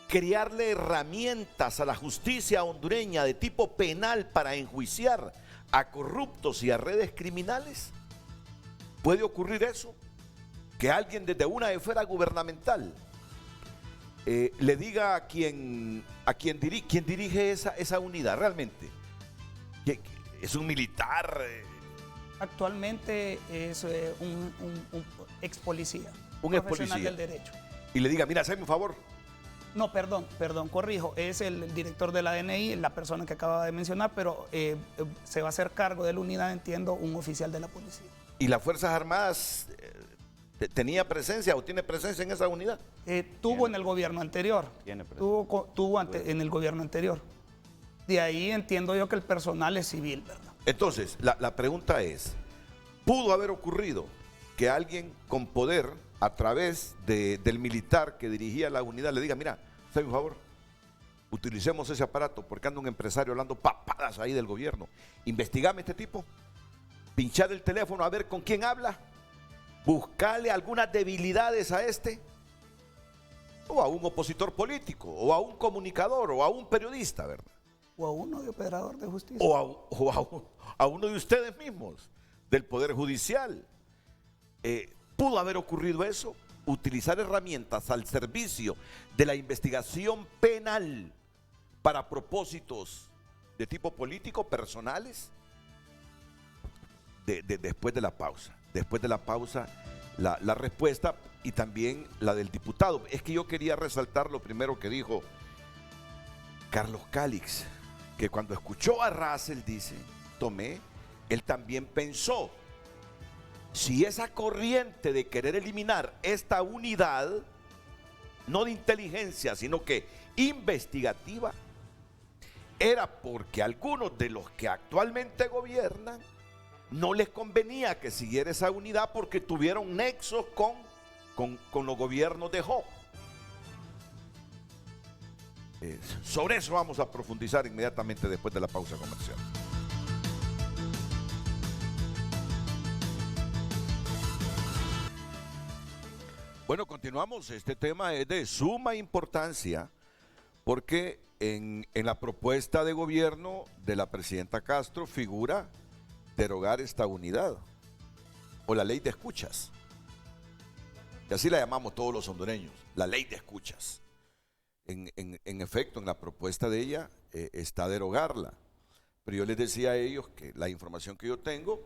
crearle herramientas a la justicia hondureña de tipo penal para enjuiciar a corruptos y a redes criminales? ¿Puede ocurrir eso? Que alguien desde una esfera gubernamental le diga a quien dirige esa unidad realmente, que es un militar. Actualmente es un ex policía. Un ex policía del derecho. Y le diga, mira, hazme un favor. No, perdón, corrijo. Es el director de la DNI, la persona que acaba de mencionar, pero se va a hacer cargo de la unidad, entiendo, un oficial de la policía. ¿Y las Fuerzas Armadas tenía presencia o tiene presencia en esa unidad? Tuvo en el gobierno anterior. Tuvo en el gobierno anterior. De ahí entiendo yo que el personal es civil, ¿verdad? Entonces, la pregunta es, ¿pudo haber ocurrido que alguien con poder, a través del militar que dirigía la unidad, le diga, mira, hazme un favor, utilicemos ese aparato porque anda un empresario hablando papadas ahí del gobierno, investigame a este tipo, pinchar el teléfono a ver con quién habla, buscarle algunas debilidades a este, o a un opositor político, o a un comunicador, o a un periodista, ¿verdad? O a uno de operador de justicia. O a uno de ustedes mismos, del Poder Judicial. ¿Pudo haber ocurrido eso? Utilizar herramientas al servicio de la investigación penal para propósitos de tipo político, personales. Después de la pausa. Después de la pausa, la respuesta y también la del diputado. Es que yo quería resaltar lo primero que dijo Carlos Calix, que cuando escuchó a Russell, dice, Tomé, él también pensó, si esa corriente de querer eliminar esta unidad, no de inteligencia, sino que investigativa, era porque algunos de los que actualmente gobiernan no les convenía que siguiera esa unidad porque tuvieron nexos con los gobiernos de Job. Sobre eso vamos a profundizar inmediatamente después de la pausa comercial. Bueno, continuamos. Este tema es de suma importancia porque en la propuesta de gobierno de la presidenta Castro figura derogar esta unidad o la ley de escuchas. Y así la llamamos todos los hondureños, la ley de escuchas. En efecto, en la propuesta de ella está derogarla. Pero yo les decía a ellos que la información que yo tengo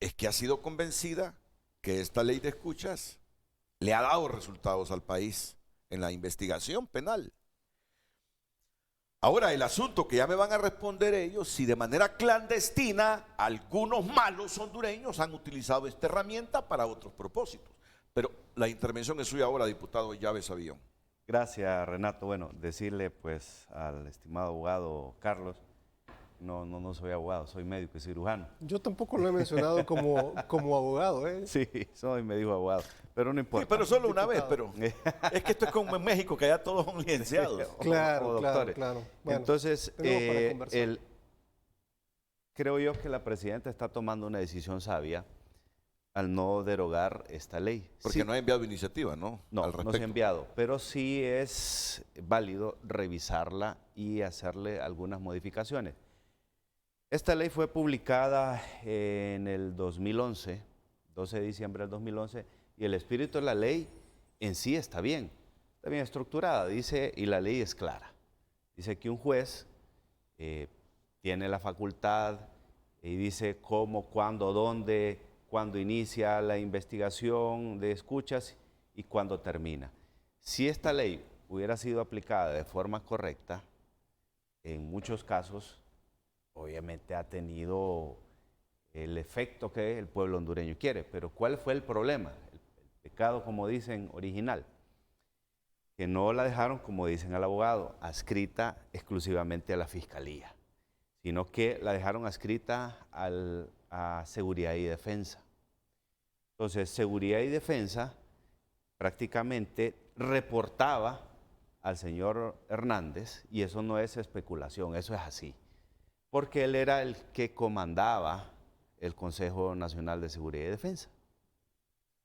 es que ha sido convencida que esta ley de escuchas le ha dado resultados al país en la investigación penal. Ahora, el asunto que ya me van a responder ellos, si de manera clandestina algunos malos hondureños han utilizado esta herramienta para otros propósitos. Pero la intervención es suya ahora, diputado Llaves Avión. Gracias, Renato. Bueno, decirle pues al estimado abogado Carlos, no soy abogado, soy médico y cirujano. Yo tampoco lo he mencionado como abogado, ¿eh? Sí, soy médico abogado, pero no importa. Sí, pero solo una vez, pero es que esto es como en México, que allá todos son licenciados. Claro. Bueno, entonces, creo yo que la presidenta está tomando una decisión sabia al no derogar esta ley. Porque no ha enviado iniciativa, ¿no? No se ha enviado, pero sí es válido revisarla y hacerle algunas modificaciones. Esta ley fue publicada en el 2011, 12 de diciembre del 2011, y el espíritu de la ley en sí está bien estructurada, dice, y la ley es clara. Dice que un juez tiene la facultad y dice cómo, cuándo, dónde, cuándo inicia la investigación de escuchas y cuándo termina. Si esta ley hubiera sido aplicada de forma correcta, en muchos casos, obviamente ha tenido el efecto que el pueblo hondureño quiere. Pero ¿cuál fue el problema? El pecado, como dicen, original. Que no la dejaron, como dicen al abogado, adscrita exclusivamente a la Fiscalía, sino que la dejaron adscrita a Seguridad y Defensa. Entonces, Seguridad y Defensa prácticamente reportaba al señor Hernández, y eso no es especulación, eso es así, porque él era el que comandaba el Consejo Nacional de Seguridad y Defensa.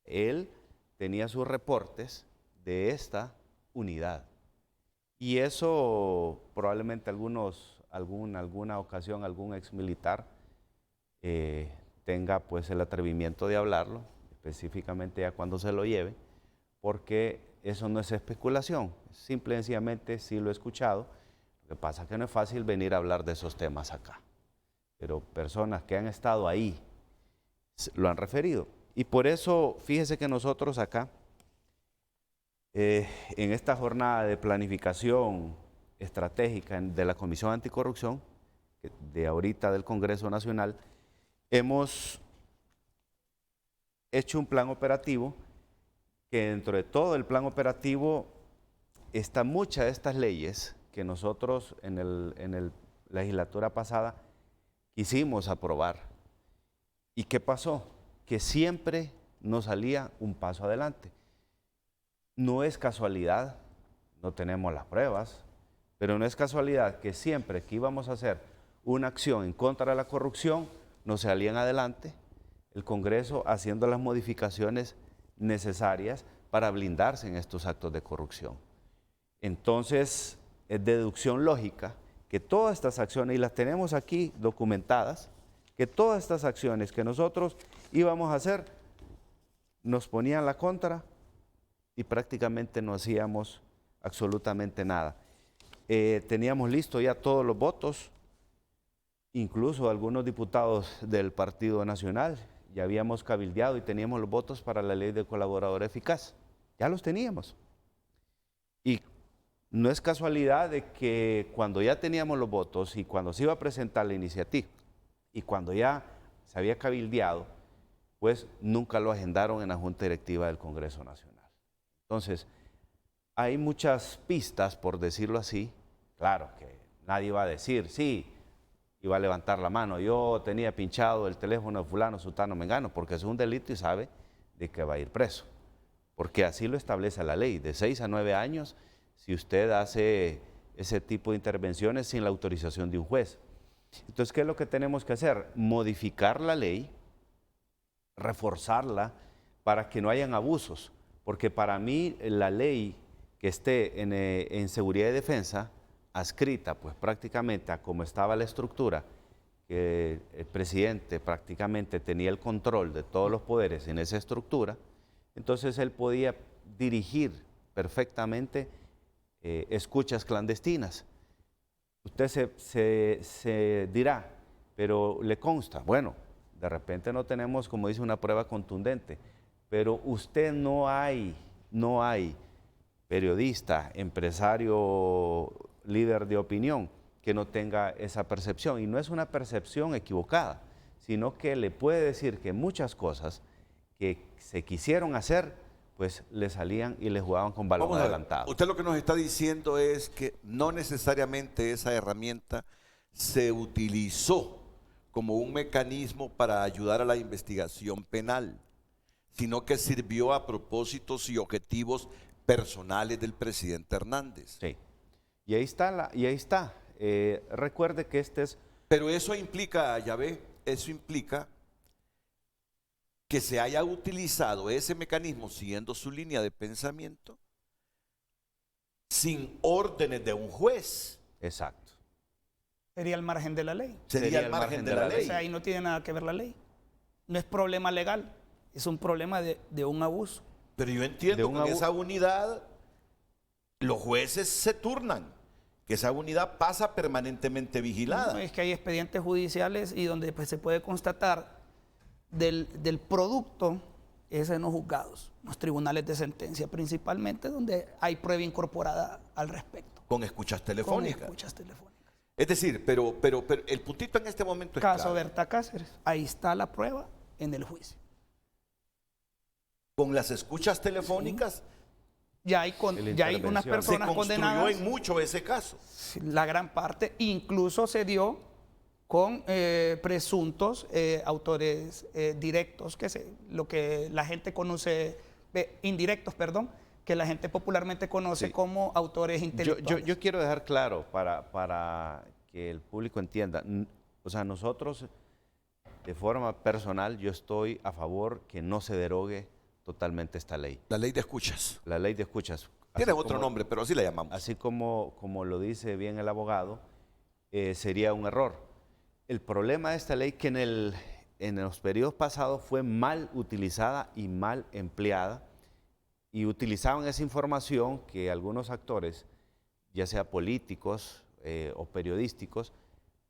Él tenía sus reportes de esta unidad, y eso probablemente alguna ocasión algún exmilitar tenga pues el atrevimiento de hablarlo, específicamente ya cuando se lo lleve, porque eso no es especulación, simple y sencillamente sí lo he escuchado. Lo que pasa es que no es fácil venir a hablar de esos temas acá, pero personas que han estado ahí lo han referido. Y por eso, fíjese que nosotros acá, en esta jornada de planificación estratégica de la Comisión Anticorrupción, de ahorita del Congreso Nacional, hemos hecho un plan operativo, que dentro de todo el plan operativo están muchas de estas leyes que nosotros en la legislatura pasada quisimos aprobar. ¿Y qué pasó? Que siempre nos salía un paso adelante. No es casualidad, no tenemos las pruebas, pero no es casualidad que siempre que íbamos a hacer una acción en contra de la corrupción, nos salían adelante el Congreso haciendo las modificaciones necesarias para blindarse en estos actos de corrupción. Entonces, es deducción lógica que todas estas acciones, y las tenemos aquí documentadas, que todas estas acciones que nosotros íbamos a hacer, nos ponían la contra y prácticamente no hacíamos absolutamente nada. Teníamos listo ya todos los votos, incluso algunos diputados del Partido Nacional, ya habíamos cabildeado y teníamos los votos para la ley de colaborador eficaz, ya los teníamos. Y no es casualidad de que cuando ya teníamos los votos y cuando se iba a presentar la iniciativa y cuando ya se había cabildeado, pues nunca lo agendaron en la Junta Directiva del Congreso Nacional. Entonces, hay muchas pistas, por decirlo así. Claro que nadie va a decir, sí, iba a levantar la mano, yo tenía pinchado el teléfono de fulano, sutano, mengano, porque es un delito y sabe de que va a ir preso. Porque así lo establece la ley, de 6 a 9 años, si usted hace ese tipo de intervenciones sin la autorización de un juez. Entonces, ¿qué es lo que tenemos que hacer? Modificar la ley, reforzarla para que no hayan abusos, porque para mí la ley que esté en seguridad y defensa, adscrita pues prácticamente a como estaba la estructura, que el presidente prácticamente tenía el control de todos los poderes en esa estructura, entonces él podía dirigir perfectamente escuchas clandestinas. Usted se dirá, pero le consta, bueno, de repente no tenemos, como dice, una prueba contundente, pero usted no hay periodista, empresario líder de opinión que no tenga esa percepción. Y no es una percepción equivocada, sino que le puede decir que muchas cosas que se quisieron hacer, pues le salían y le jugaban con balón Vamos a ver, adelantado. usted lo que nos está diciendo es que no necesariamente esa herramienta se utilizó como un mecanismo para ayudar a la investigación penal, sino que sirvió a propósitos y objetivos personales del presidente Hernández. Sí. Y ahí está. Recuerde que este es... Pero eso implica, Yahvé, eso implica que se haya utilizado ese mecanismo siguiendo su línea de pensamiento sin órdenes de un juez. Exacto. Sería al margen de la ley. Sería al margen de la ley. O sea, ahí no tiene nada que ver la ley. No es problema legal, es un problema de un abuso. Pero yo entiendo que en esa unidad los jueces se turnan, que esa unidad pasa permanentemente vigilada. No, es que hay expedientes judiciales y donde pues, se puede constatar del producto es en los juzgados, los tribunales de sentencia principalmente, donde hay prueba incorporada al respecto. Con escuchas telefónicas. Con escuchas telefónicas. Es decir, pero el puntito en este momento es Caso claro. Berta Cáceres, ahí está la prueba en el juicio. Con las escuchas telefónicas, ya hay unas personas se construyó condenadas. en mucho ese caso. La gran parte, incluso se dio con presuntos autores directos, lo que la gente conoce, indirectos, perdón, que la gente popularmente conoce como autores intelectuales. Yo quiero dejar claro para que el público entienda, o sea, nosotros de forma personal yo estoy a favor que no se derogue totalmente esta ley. La ley de escuchas. La ley de escuchas. Tiene otro nombre, pero así la llamamos. Así como lo dice bien el abogado, sería un error. El problema de esta ley que en los periodos pasados fue mal utilizada y mal empleada, y utilizaban esa información que algunos actores, ya sea políticos o periodísticos,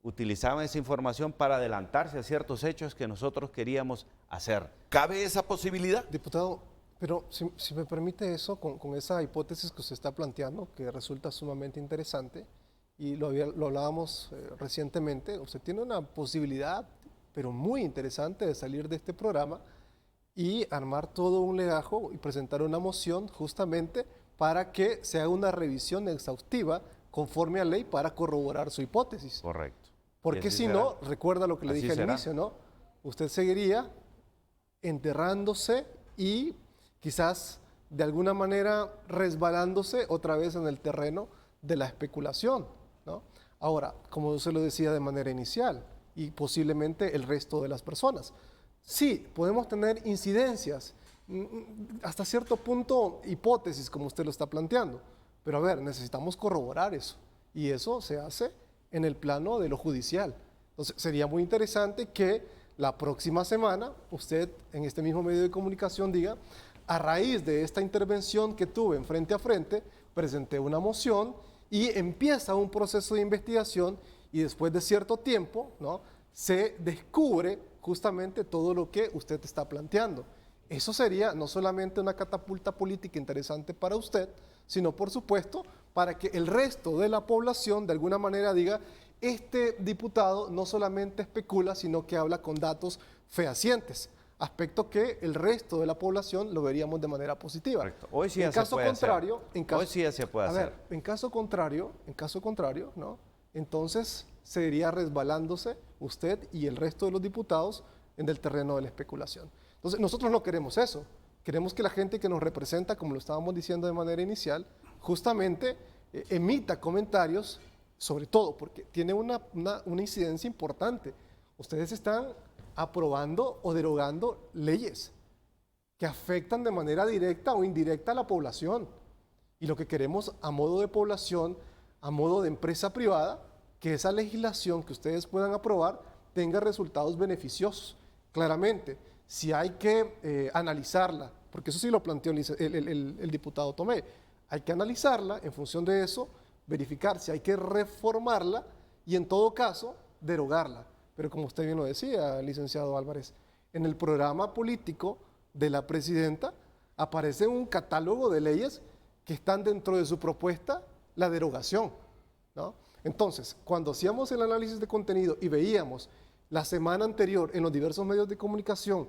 utilizaban esa información para adelantarse a ciertos hechos que nosotros queríamos hacer. ¿Cabe esa posibilidad? Diputado, pero si me permite eso, con esa hipótesis que usted está planteando, que resulta sumamente interesante, y lo hablábamos recientemente, usted tiene una posibilidad, pero muy interesante, de salir de este programa y armar todo un legajo y presentar una moción justamente para que se haga una revisión exhaustiva conforme a ley para corroborar su hipótesis. Correcto. Porque si no, recuerda lo que le dije al inicio, ¿no? Usted seguiría enterrándose y quizás de alguna manera resbalándose otra vez en el terreno de la especulación, ¿no? Ahora, como se lo decía de manera inicial, y posiblemente el resto de las personas, sí, podemos tener incidencias, hasta cierto punto hipótesis, como usted lo está planteando, pero a ver, necesitamos corroborar eso, y eso se hace en el plano de lo judicial. Entonces, sería muy interesante que la próxima semana usted en este mismo medio de comunicación diga, a raíz de esta intervención que tuve en Frente a Frente, presenté una moción y empieza un proceso de investigación y después de cierto tiempo, ¿no?, se descubre justamente todo lo que usted está planteando. Eso sería no solamente una catapulta política interesante para usted, sino por supuesto para que el resto de la población de alguna manera diga, este diputado no solamente especula, sino que habla con datos fehacientes, aspecto que el resto de la población lo veríamos de manera positiva. Correcto. Hoy sí en ya caso se puede contrario, hacer. Hoy sí ya se puede hacer. A ver, en caso contrario, ¿no?, entonces se iría resbalándose usted y el resto de los diputados en el terreno de la especulación. Entonces, nosotros no queremos eso. Queremos que la gente que nos representa, como lo estábamos diciendo de manera inicial, justamente emita comentarios, sobre todo porque tiene una incidencia importante. Ustedes están aprobando o derogando leyes que afectan de manera directa o indirecta a la población. Y lo que queremos a modo de población, a modo de empresa privada, que esa legislación que ustedes puedan aprobar tenga resultados beneficiosos. Claramente, si hay que analizarla, porque eso sí lo planteó el diputado Tomé, hay que analizarla, en función de eso, verificar si hay que reformarla y en todo caso, derogarla. Pero como usted bien lo decía, licenciado Álvarez, en el programa político de la presidenta aparece un catálogo de leyes que están dentro de su propuesta, la derogación. ¿no? Entonces, cuando hacíamos el análisis de contenido y veíamos la semana anterior en los diversos medios de comunicación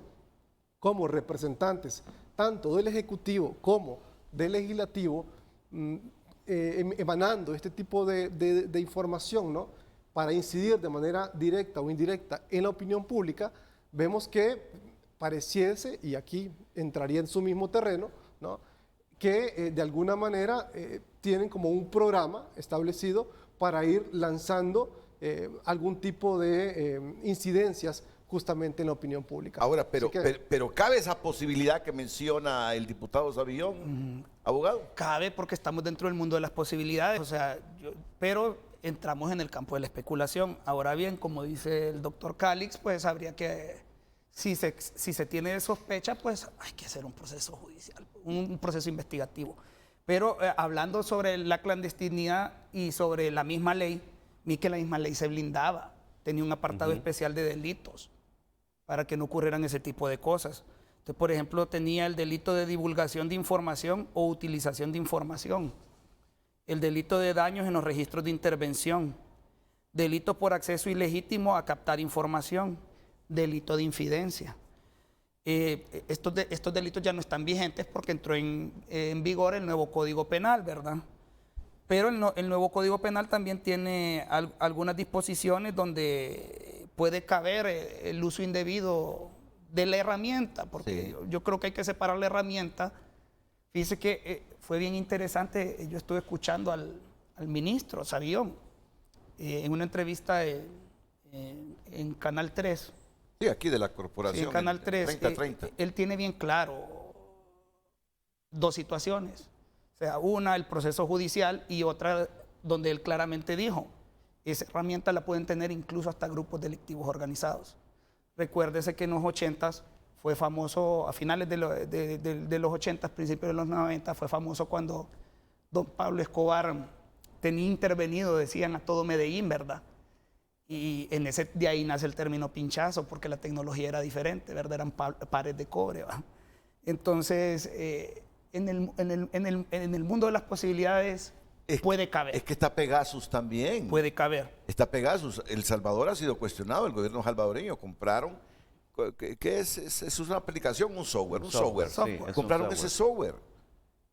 como representantes tanto del Ejecutivo como del Legislativo emanando este tipo de información, ¿no?, para incidir de manera directa o indirecta en la opinión pública, vemos que pareciese, y aquí entraría en su mismo terreno, ¿no?, que de alguna manera tienen como un programa establecido para ir lanzando algún tipo de incidencias justamente en la opinión pública. Ahora, pero ¿cabe esa posibilidad que menciona el diputado Savillón, abogado? Cabe porque estamos dentro del mundo de las posibilidades, o sea, pero entramos en el campo de la especulación. Ahora bien, como dice el doctor Calix, pues habría que, si se tiene sospecha, pues hay que hacer un proceso judicial, un proceso investigativo. Pero hablando sobre la clandestinidad y sobre la misma ley, ni que la misma ley se blindaba, tenía un apartado especial de delitos para que no ocurrieran ese tipo de cosas. Entonces, por ejemplo, tenía el delito de divulgación de información o utilización de información, el delito de daños en los registros de intervención, delito por acceso ilegítimo a captar información, delito de infidencia. Estos delitos ya no están vigentes porque entró en vigor el nuevo Código Penal, ¿verdad? Pero el nuevo Código Penal también tiene algunas disposiciones donde puede caber el uso indebido de la herramienta, porque yo creo que hay que separar la herramienta. Fíjese que fue bien interesante, yo estuve escuchando al ministro Savillón en una entrevista en Canal 3. Sí, aquí de la corporación. Sí, en Canal 3. 30-30. Él tiene bien claro dos situaciones. O sea, una, el proceso judicial, y otra donde él claramente dijo, esa herramienta la pueden tener incluso hasta grupos delictivos organizados. Recuérdese que en los 80s fue famoso, a finales de los 80s, principios de los 90, fue famoso cuando don Pablo Escobar tenía intervenido, decían, a todo Medellín, ¿verdad? Y de ahí nace el término pinchazo, porque la tecnología era diferente, ¿verdad? Eran pares de cobre, ¿verdad? Entonces, en el mundo de las posibilidades puede caber. Es que está Pegasus también. Puede caber. Está Pegasus. El Salvador ha sido cuestionado, el gobierno salvadoreño compraron, ¿qué es? Es una aplicación, un software. Sí, compraron ese software.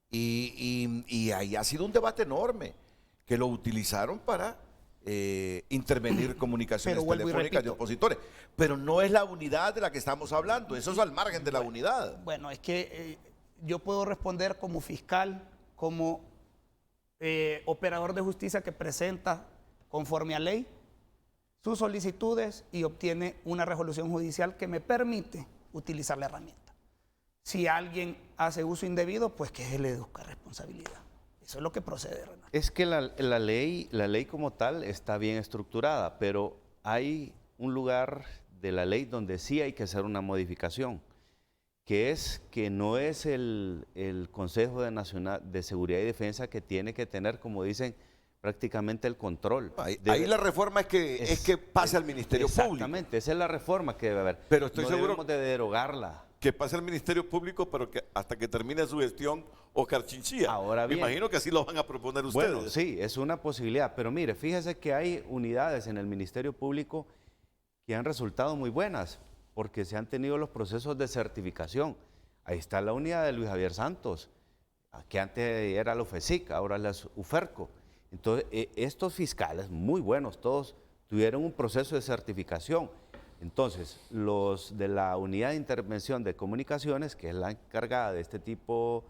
Y ahí ha sido un debate enorme, que lo utilizaron para intervenir comunicaciones telefónicas de opositores. Pero no es la unidad de la que estamos hablando, eso es al margen de la unidad. Bueno, es que yo puedo responder como fiscal, como operador de justicia que presenta conforme a ley sus solicitudes y obtiene una resolución judicial que me permite utilizar la herramienta. Si alguien hace uso indebido, pues que se le deduzca responsabilidad. Eso es lo que procede, Renato. Es que la ley como tal está bien estructurada, pero hay un lugar de la ley donde sí hay que hacer una modificación, que es que no es el Consejo Nacional de Seguridad y Defensa que tiene que tener, como dicen, prácticamente el control. Ahí la reforma es que pase al Ministerio Público. Exactamente, esa es la reforma que debe haber. Pero estoy no seguro debemos de derogarla. Que pase al Ministerio Público, pero que hasta que termine su gestión Oscar Chinchilla. Ahora bien, me imagino que así lo van a proponer ustedes. Bueno, sí, es una posibilidad, pero mire, fíjese que hay unidades en el Ministerio Público que han resultado muy buenas, porque se han tenido los procesos de certificación. Ahí está la unidad de Luis Javier Santos, que antes era la UFESIC, ahora es la UFERCO. Entonces, estos fiscales, muy buenos todos, tuvieron un proceso de certificación. Entonces, los de la Unidad de Intervención de Comunicaciones, que es la encargada de este tipo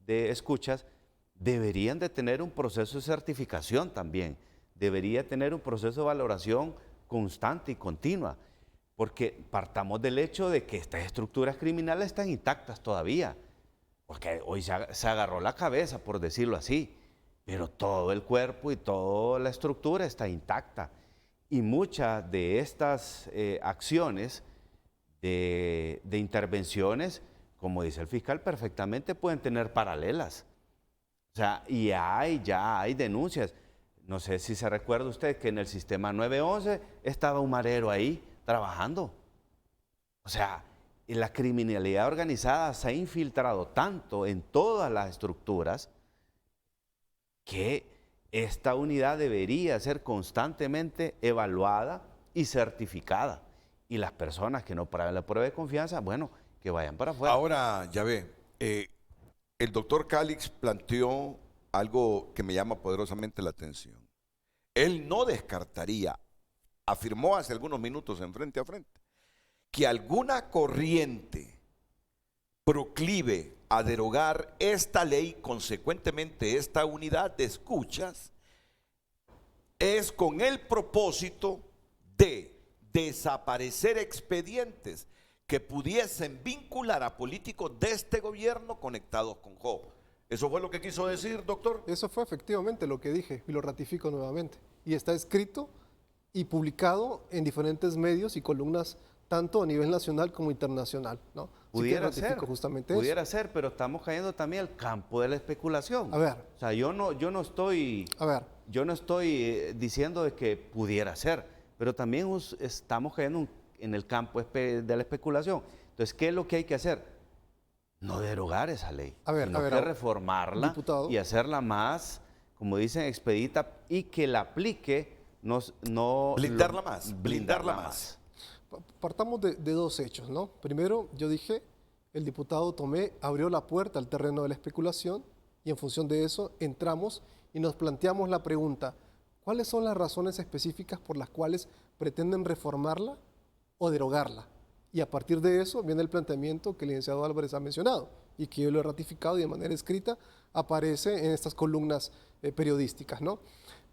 de escuchas, deberían de tener un proceso de certificación también. Debería tener un proceso de valoración constante y continua, porque partamos del hecho de que estas estructuras criminales están intactas todavía, porque hoy se agarró la cabeza, por decirlo así, pero todo el cuerpo y toda la estructura está intacta. Y muchas de estas acciones de intervenciones, como dice el fiscal, perfectamente pueden tener paralelas. O sea, y ya hay denuncias. No sé si se recuerda usted que en el sistema 911 estaba un marero ahí trabajando. O sea, la criminalidad organizada se ha infiltrado tanto en todas las estructuras que esta unidad debería ser constantemente evaluada y certificada. Y las personas que no prueben la prueba de confianza, bueno, que vayan para afuera. Ahora, ya ve, el doctor Calix planteó algo que me llama poderosamente la atención. Él no descartaría, afirmó hace algunos minutos en Frente a Frente, que alguna corriente proclive a derogar esta ley, consecuentemente esta unidad de escuchas, es con el propósito de desaparecer expedientes que pudiesen vincular a políticos de este gobierno conectados con Job. ¿Eso fue lo que quiso decir, doctor? Eso fue efectivamente lo que dije y lo ratifico nuevamente. Y está escrito y publicado en diferentes medios y columnas, tanto a nivel nacional como internacional, ¿no? Pudiera ser, justamente pudiera ser, pero estamos cayendo también al campo de la especulación. A ver. O sea, yo no estoy diciendo de que pudiera ser, pero también estamos cayendo en el campo de la especulación. Entonces, ¿qué es lo que hay que hacer? No derogar esa ley, sino que reformarla, diputado, y hacerla más, como dicen, expedita, y que la aplique, blindarla más. Partamos de dos hechos, ¿no? Primero, yo dije, el diputado Tomé abrió la puerta al terreno de la especulación y en función de eso entramos y nos planteamos la pregunta, ¿cuáles son las razones específicas por las cuales pretenden reformarla o derogarla? Y a partir de eso viene el planteamiento que el licenciado Álvarez ha mencionado y que yo lo he ratificado y de manera escrita aparece en estas columnas periodísticas, ¿no?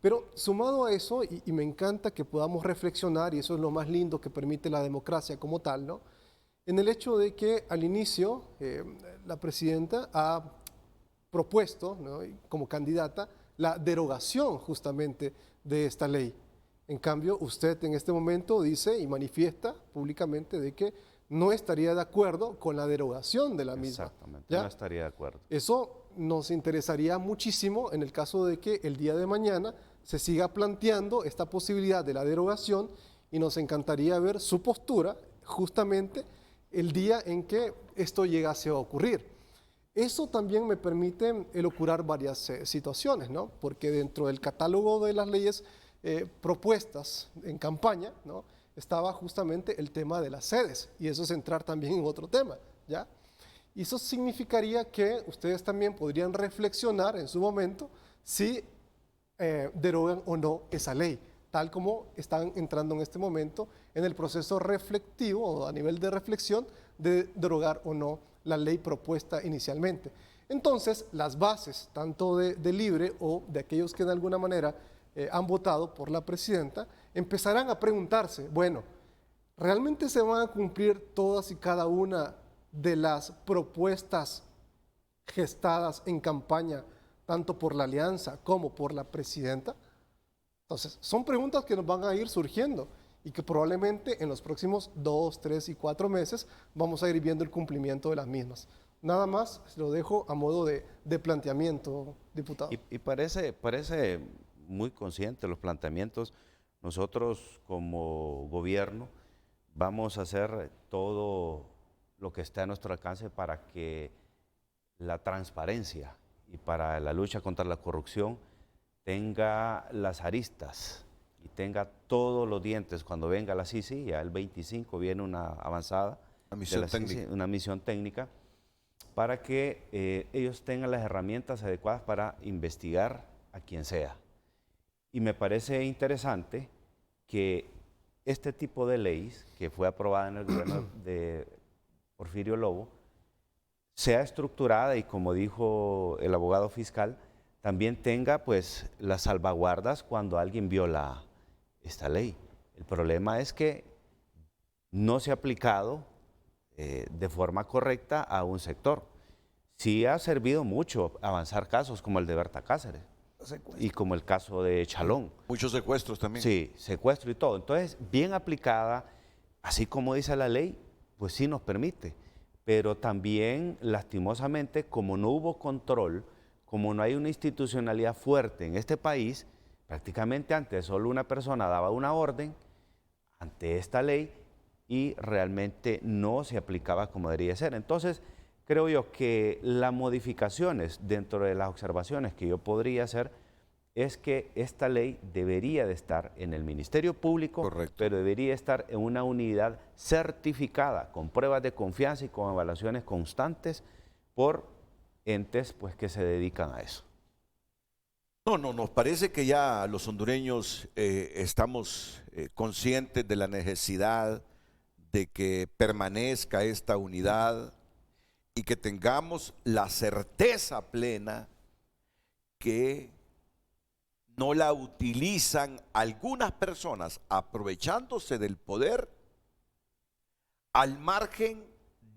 Pero sumado a eso, y me encanta que podamos reflexionar, y eso es lo más lindo que permite la democracia como tal, ¿no? En el hecho de que al inicio la presidenta ha propuesto, ¿no?, como candidata la derogación justamente de esta ley. En cambio, usted en este momento dice y manifiesta públicamente de que no estaría de acuerdo con la derogación de la misma. Exactamente, ¿ya? No estaría de acuerdo. Eso nos interesaría muchísimo en el caso de que el día de mañana se siga planteando esta posibilidad de la derogación y nos encantaría ver su postura justamente el día en que esto llegase a ocurrir. Eso también me permite elucubrar varias situaciones, ¿no? Porque dentro del catálogo de las leyes propuestas en campaña, ¿no?, estaba justamente el tema de las sedes, y eso es entrar también en otro tema, ¿ya? Y eso significaría que ustedes también podrían reflexionar en su momento si derogan o no esa ley, tal como están entrando en este momento en el proceso reflectivo o a nivel de reflexión de derogar o no la ley propuesta inicialmente. Entonces, las bases, tanto de Libre o de aquellos que de alguna manera han votado por la presidenta, empezarán a preguntarse, bueno, ¿realmente se van a cumplir todas y cada una de las propuestas gestadas en campaña, tanto por la alianza como por la presidenta? Entonces, son preguntas que nos van a ir surgiendo y que probablemente en los próximos 2, 3 y 4 meses vamos a ir viendo el cumplimiento de las mismas. Nada más, lo dejo a modo de planteamiento, diputado. Y parece muy consciente los planteamientos. Nosotros como gobierno vamos a hacer todo lo que está a nuestro alcance para que la transparencia y para la lucha contra la corrupción tenga las aristas y tenga todos los dientes cuando venga la CICI. Ya el 25 viene una avanzada, una misión técnica, para que ellos tengan las herramientas adecuadas para investigar a quien sea. Y me parece interesante que este tipo de leyes, que fue aprobada en el gobierno de Porfirio Lobo, sea estructurada y, como dijo el abogado fiscal, también tenga pues las salvaguardas cuando alguien viola esta ley. El problema es que no se ha aplicado de forma correcta a un sector. Sí ha servido mucho avanzar casos como el de Berta Cáceres y como el caso de Chalón. Muchos secuestros también. Sí, secuestro y todo. Entonces, bien aplicada, así como dice la ley, pues sí nos permite. Pero también, lastimosamente, como no hubo control, como no hay una institucionalidad fuerte en este país, prácticamente antes solo una persona daba una orden ante esta ley y realmente no se aplicaba como debería ser. Entonces, creo yo que las modificaciones dentro de las observaciones que yo podría hacer es que esta ley debería de estar en el Ministerio Público, Correcto. pero debería estar en una unidad certificada, con pruebas de confianza y con evaluaciones constantes por entes pues, que se dedican a eso. No, nos parece que ya los hondureños estamos conscientes de la necesidad de que permanezca esta unidad y que tengamos la certeza plena que no la utilizan algunas personas aprovechándose del poder al margen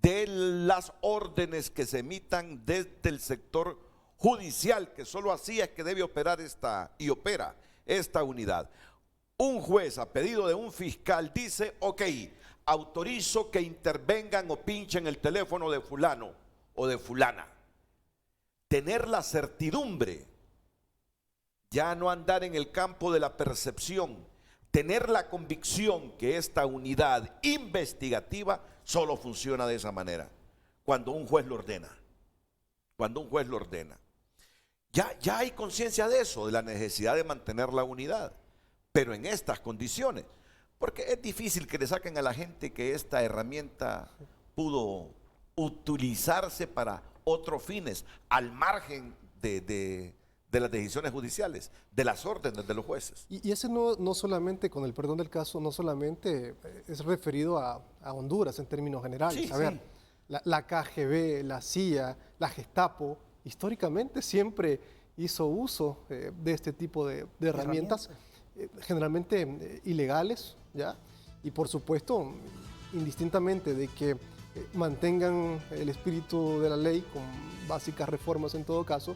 de las órdenes que se emitan desde el sector judicial, que solo así es que debe operar y opera esta unidad. Un juez a pedido de un fiscal dice, ok, autorizo que intervengan o pinchen el teléfono de fulano o de fulana. Tener la certidumbre, ya no andar en el campo de la percepción, tener la convicción que esta unidad investigativa solo funciona de esa manera, cuando un juez lo ordena. Cuando un juez lo ordena. Ya hay conciencia de eso, de la necesidad de mantener la unidad, pero en estas condiciones, porque es difícil que le saquen a la gente que esta herramienta pudo utilizarse para otros fines, al margen de las decisiones judiciales, de las órdenes de los jueces. Y ese no solamente, con el perdón del caso, no solamente es referido a Honduras en términos generales. Sí, a ver, la KGB, la CIA, la Gestapo, históricamente siempre hizo uso de este tipo de herramientas, generalmente ilegales, ¿ya? Y por supuesto, indistintamente de que mantengan el espíritu de la ley con básicas reformas en todo caso,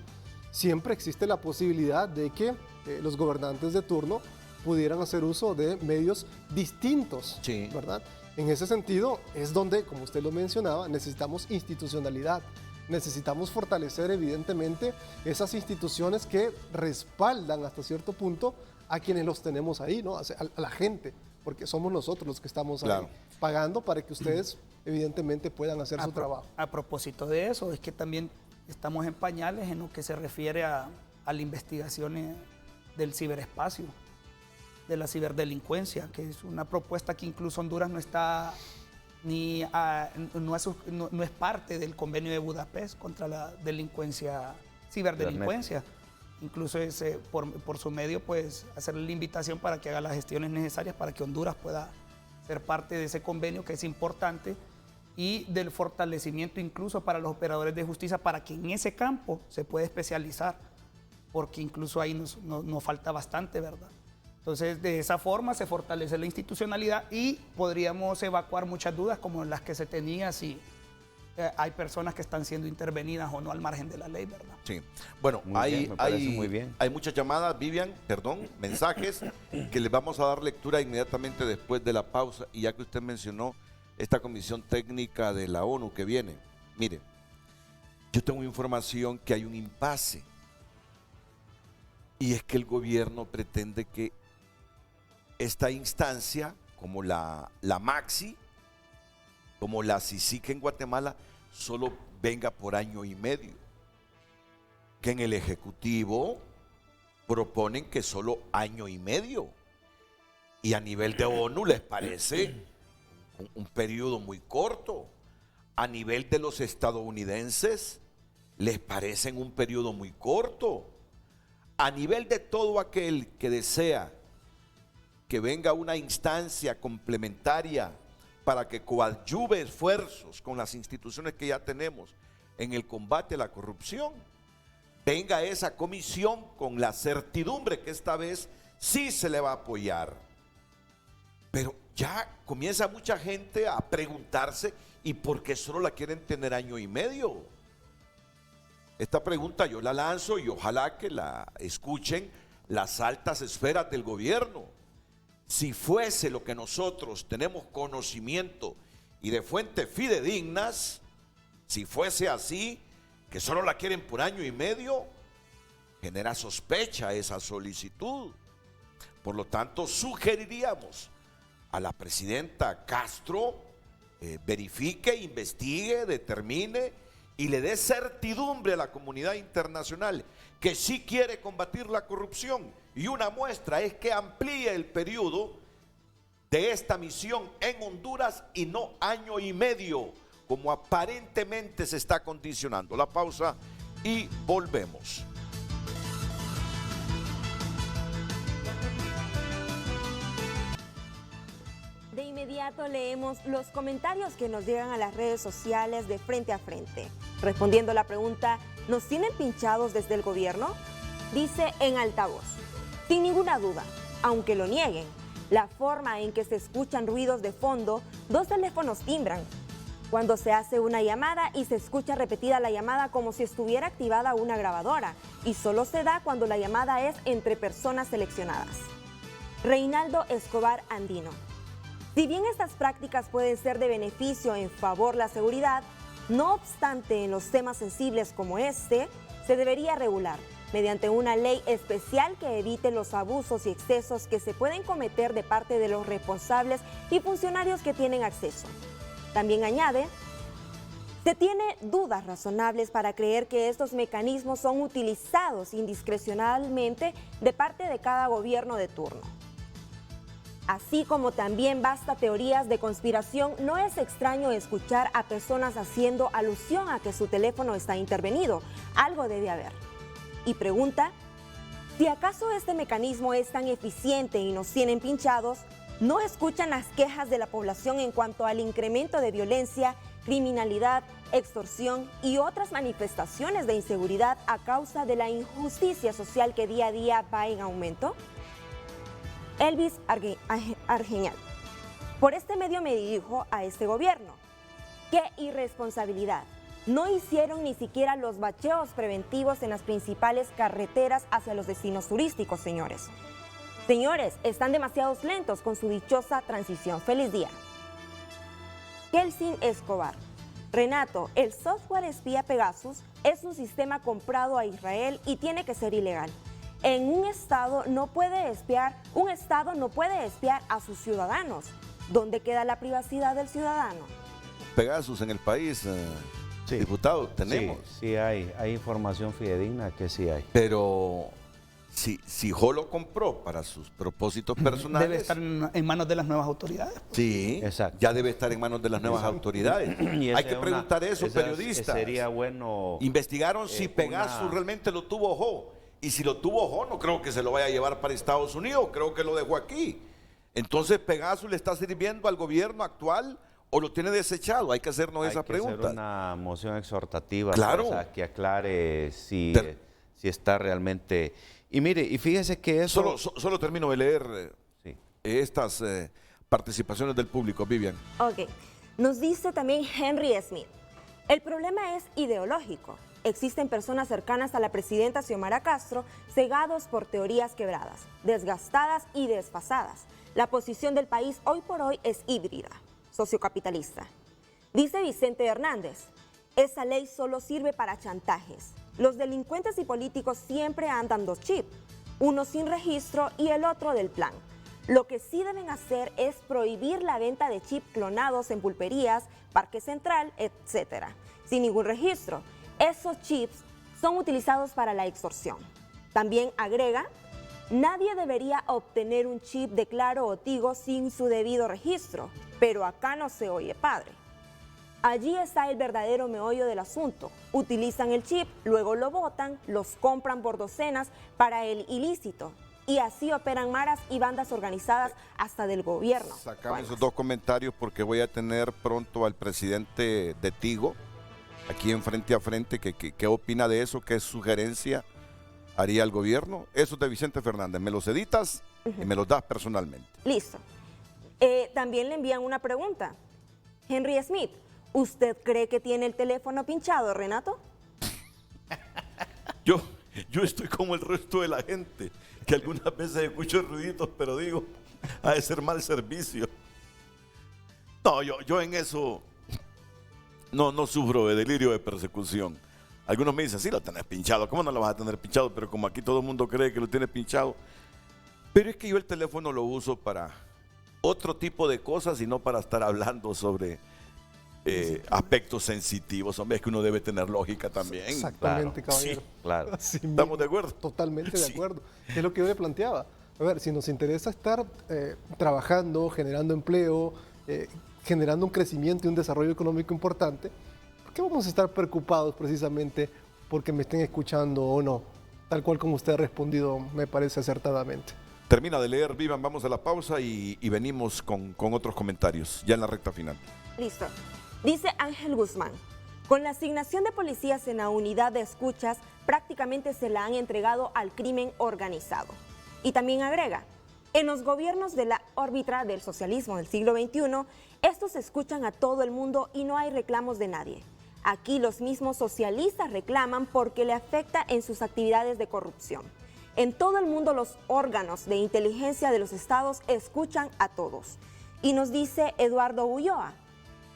siempre existe la posibilidad de que los gobernantes de turno pudieran hacer uso de medios distintos, sí, ¿verdad? En ese sentido es donde, como usted lo mencionaba, necesitamos institucionalidad. Necesitamos fortalecer evidentemente esas instituciones que respaldan hasta cierto punto a quienes los tenemos ahí, ¿no? A la gente, porque somos nosotros los que estamos ahí pagando para que ustedes evidentemente puedan hacer su trabajo. A propósito de eso, es que también estamos en pañales en lo que se refiere a la investigación del ciberespacio, de la ciberdelincuencia, que es una propuesta que incluso Honduras no está no es parte del convenio de Budapest contra la ciberdelincuencia. Incluso es, por su medio, pues, hacerle la invitación para que haga las gestiones necesarias para que Honduras pueda ser parte de ese convenio, que es importante, y del fortalecimiento incluso para los operadores de justicia, para que en ese campo se pueda especializar, porque incluso ahí nos falta bastante, ¿verdad? Entonces, de esa forma se fortalece la institucionalidad y podríamos evacuar muchas dudas como las que se tenía si hay personas que están siendo intervenidas o no al margen de la ley, ¿verdad? Sí. Bueno, hay muchas llamadas, Vivian, mensajes que les vamos a dar lectura inmediatamente después de la pausa. Y ya que usted mencionó esta comisión técnica de la ONU que viene, mire, yo tengo información que hay un impasse. Y es que el gobierno pretende que esta instancia, como la Maxi, como la CICIC en Guatemala, solo venga por año y medio. Que en el Ejecutivo proponen que solo año y medio. Y a nivel de ONU les parece un periodo muy corto. A nivel de los estadounidenses les parece un periodo muy corto. A nivel de todo aquel que desea que venga una instancia complementaria para que coadyuve esfuerzos con las instituciones que ya tenemos en el combate a la corrupción, venga esa comisión con la certidumbre que esta vez sí se le va a apoyar. Pero ya comienza mucha gente a preguntarse, ¿y por qué solo la quieren tener año y medio? Esta pregunta yo la lanzo y ojalá que la escuchen las altas esferas del gobierno. Si fuese lo que nosotros tenemos conocimiento y de fuentes fidedignas, si fuese así, que solo la quieren por año y medio, genera sospecha esa solicitud. Por lo tanto, sugeriríamos a la presidenta Castro verifique, investigue, determine y le dé certidumbre a la comunidad internacional que sí quiere combatir la corrupción. Y una muestra es que amplíe el periodo de esta misión en Honduras y no año y medio, como aparentemente se está condicionando. La pausa y volvemos. De inmediato leemos los comentarios que nos llegan a las redes sociales de Frente a Frente. Respondiendo a la pregunta, ¿nos tienen pinchados desde el gobierno? Dice en altavoz, sin ninguna duda, aunque lo nieguen, la forma en que se escuchan ruidos de fondo, 2 teléfonos timbran. Cuando se hace una llamada y se escucha repetida la llamada como si estuviera activada una grabadora, y solo se da cuando la llamada es entre personas seleccionadas. Reinaldo Escobar Andino. Si bien estas prácticas pueden ser de beneficio en favor de la seguridad, no obstante, en los temas sensibles como este, se debería regular mediante una ley especial que evite los abusos y excesos que se pueden cometer de parte de los responsables y funcionarios que tienen acceso. También añade, se tiene dudas razonables para creer que estos mecanismos son utilizados indiscrecionalmente de parte de cada gobierno de turno. Así como también basta teorías de conspiración, no es extraño escuchar a personas haciendo alusión a que su teléfono está intervenido. Algo debe haber. Y pregunta, si acaso este mecanismo es tan eficiente y nos tienen pinchados, ¿no escuchan las quejas de la población en cuanto al incremento de violencia, criminalidad, extorsión y otras manifestaciones de inseguridad a causa de la injusticia social que día a día va en aumento? Elvis Argeñal. Por este medio me dirijo a este gobierno. ¡Qué irresponsabilidad! No hicieron ni siquiera los bacheos preventivos en las principales carreteras hacia los destinos turísticos, señores. Señores, están demasiado lentos con su dichosa transición. ¡Feliz día! Kelsin Escobar. Renato, el software espía Pegasus es un sistema comprado a Israel y tiene que ser ilegal. Un Estado no puede espiar a sus ciudadanos. ¿Dónde queda la privacidad del ciudadano? Pegasus en el país, Sí. diputado, tenemos. Sí, hay información fidedigna que sí hay. Pero si Jo lo compró para sus propósitos personales, Debe estar en manos de las nuevas autoridades. sí, Exacto. ya debe estar en manos de las nuevas autoridades. Y Hay esa que es preguntar eso, esa periodistas. Sería bueno. Investigaron si Pegasus una- realmente lo tuvo Jo. Y si lo tuvo Jo, no creo que se lo vaya a llevar para Estados Unidos, creo que lo dejó aquí. Entonces, ¿Pegasus le está sirviendo al gobierno actual o lo tiene desechado? Hay que hacernos esa pregunta. Hay que hacer una moción exhortativa, Claro. pues, a que aclare si está realmente. Y mire, y fíjese que eso. Solo termino de leer Sí. estas participaciones del público, Vivian. Ok. Nos dice también Henry Smith. El problema es ideológico. Existen personas cercanas a la presidenta Xiomara Castro cegados por teorías quebradas, desgastadas y desfasadas. La posición del país hoy por hoy es híbrida, sociocapitalista. Dice Vicente Hernández, esa ley solo sirve para chantajes. Los delincuentes y políticos siempre andan 2 chips, uno sin registro y el otro del plan. Lo que sí deben hacer es prohibir la venta de chips clonados en pulperías, Parque Central, etc., sin ningún registro. Esos chips son utilizados para la extorsión. También agrega, nadie debería obtener un chip de Claro o Tigo sin su debido registro, pero acá no se oye padre. Allí está el verdadero meollo del asunto. Utilizan el chip, luego lo botan, los compran por docenas para el ilícito. Y así operan maras y bandas organizadas hasta del gobierno. Sacamos esos 2 comentarios porque voy a tener pronto al presidente de Tigo aquí en Frente a Frente. ¿Qué opina de eso? ¿Qué sugerencia haría el gobierno? Eso es de Vicente Fernández. Me los editas y me los das personalmente. Listo. También le envían una pregunta. Henry Smith, ¿usted cree que tiene el teléfono pinchado, Renato? Yo estoy como el resto de la gente, que algunas veces escucho ruiditos, pero digo, ha de ser mal servicio. No, yo en eso no sufro de delirio de persecución. Algunos me dicen, sí, lo tenés pinchado. ¿Cómo no lo vas a tener pinchado? Pero como aquí todo el mundo cree que lo tiene pinchado. Pero es que yo el teléfono lo uso para otro tipo de cosas y no para estar hablando sobre aspectos sensitivos, hombre, es que uno debe tener lógica también. Exactamente, Claro, caballero. sí, claro. Así ¿Estamos mismo. de acuerdo? Totalmente de Sí. acuerdo. Es lo que yo le planteaba. A ver, si nos interesa estar trabajando, generando empleo, generando un crecimiento y un desarrollo económico importante, ¿por qué vamos a estar preocupados precisamente porque me estén escuchando o no? Tal cual como usted ha respondido, me parece acertadamente. Termina de leer, Vivan, vamos a la pausa y venimos con otros comentarios, ya en la recta final. Listo. Dice Ángel Guzmán, con la asignación de policías en la unidad de escuchas, prácticamente se la han entregado al crimen organizado. Y también agrega, en los gobiernos de la órbita del socialismo del siglo XXI, estos escuchan a todo el mundo y no hay reclamos de nadie. Aquí los mismos socialistas reclaman porque le afecta en sus actividades de corrupción. En todo el mundo los órganos de inteligencia de los estados escuchan a todos. Y nos dice Eduardo Ulloa,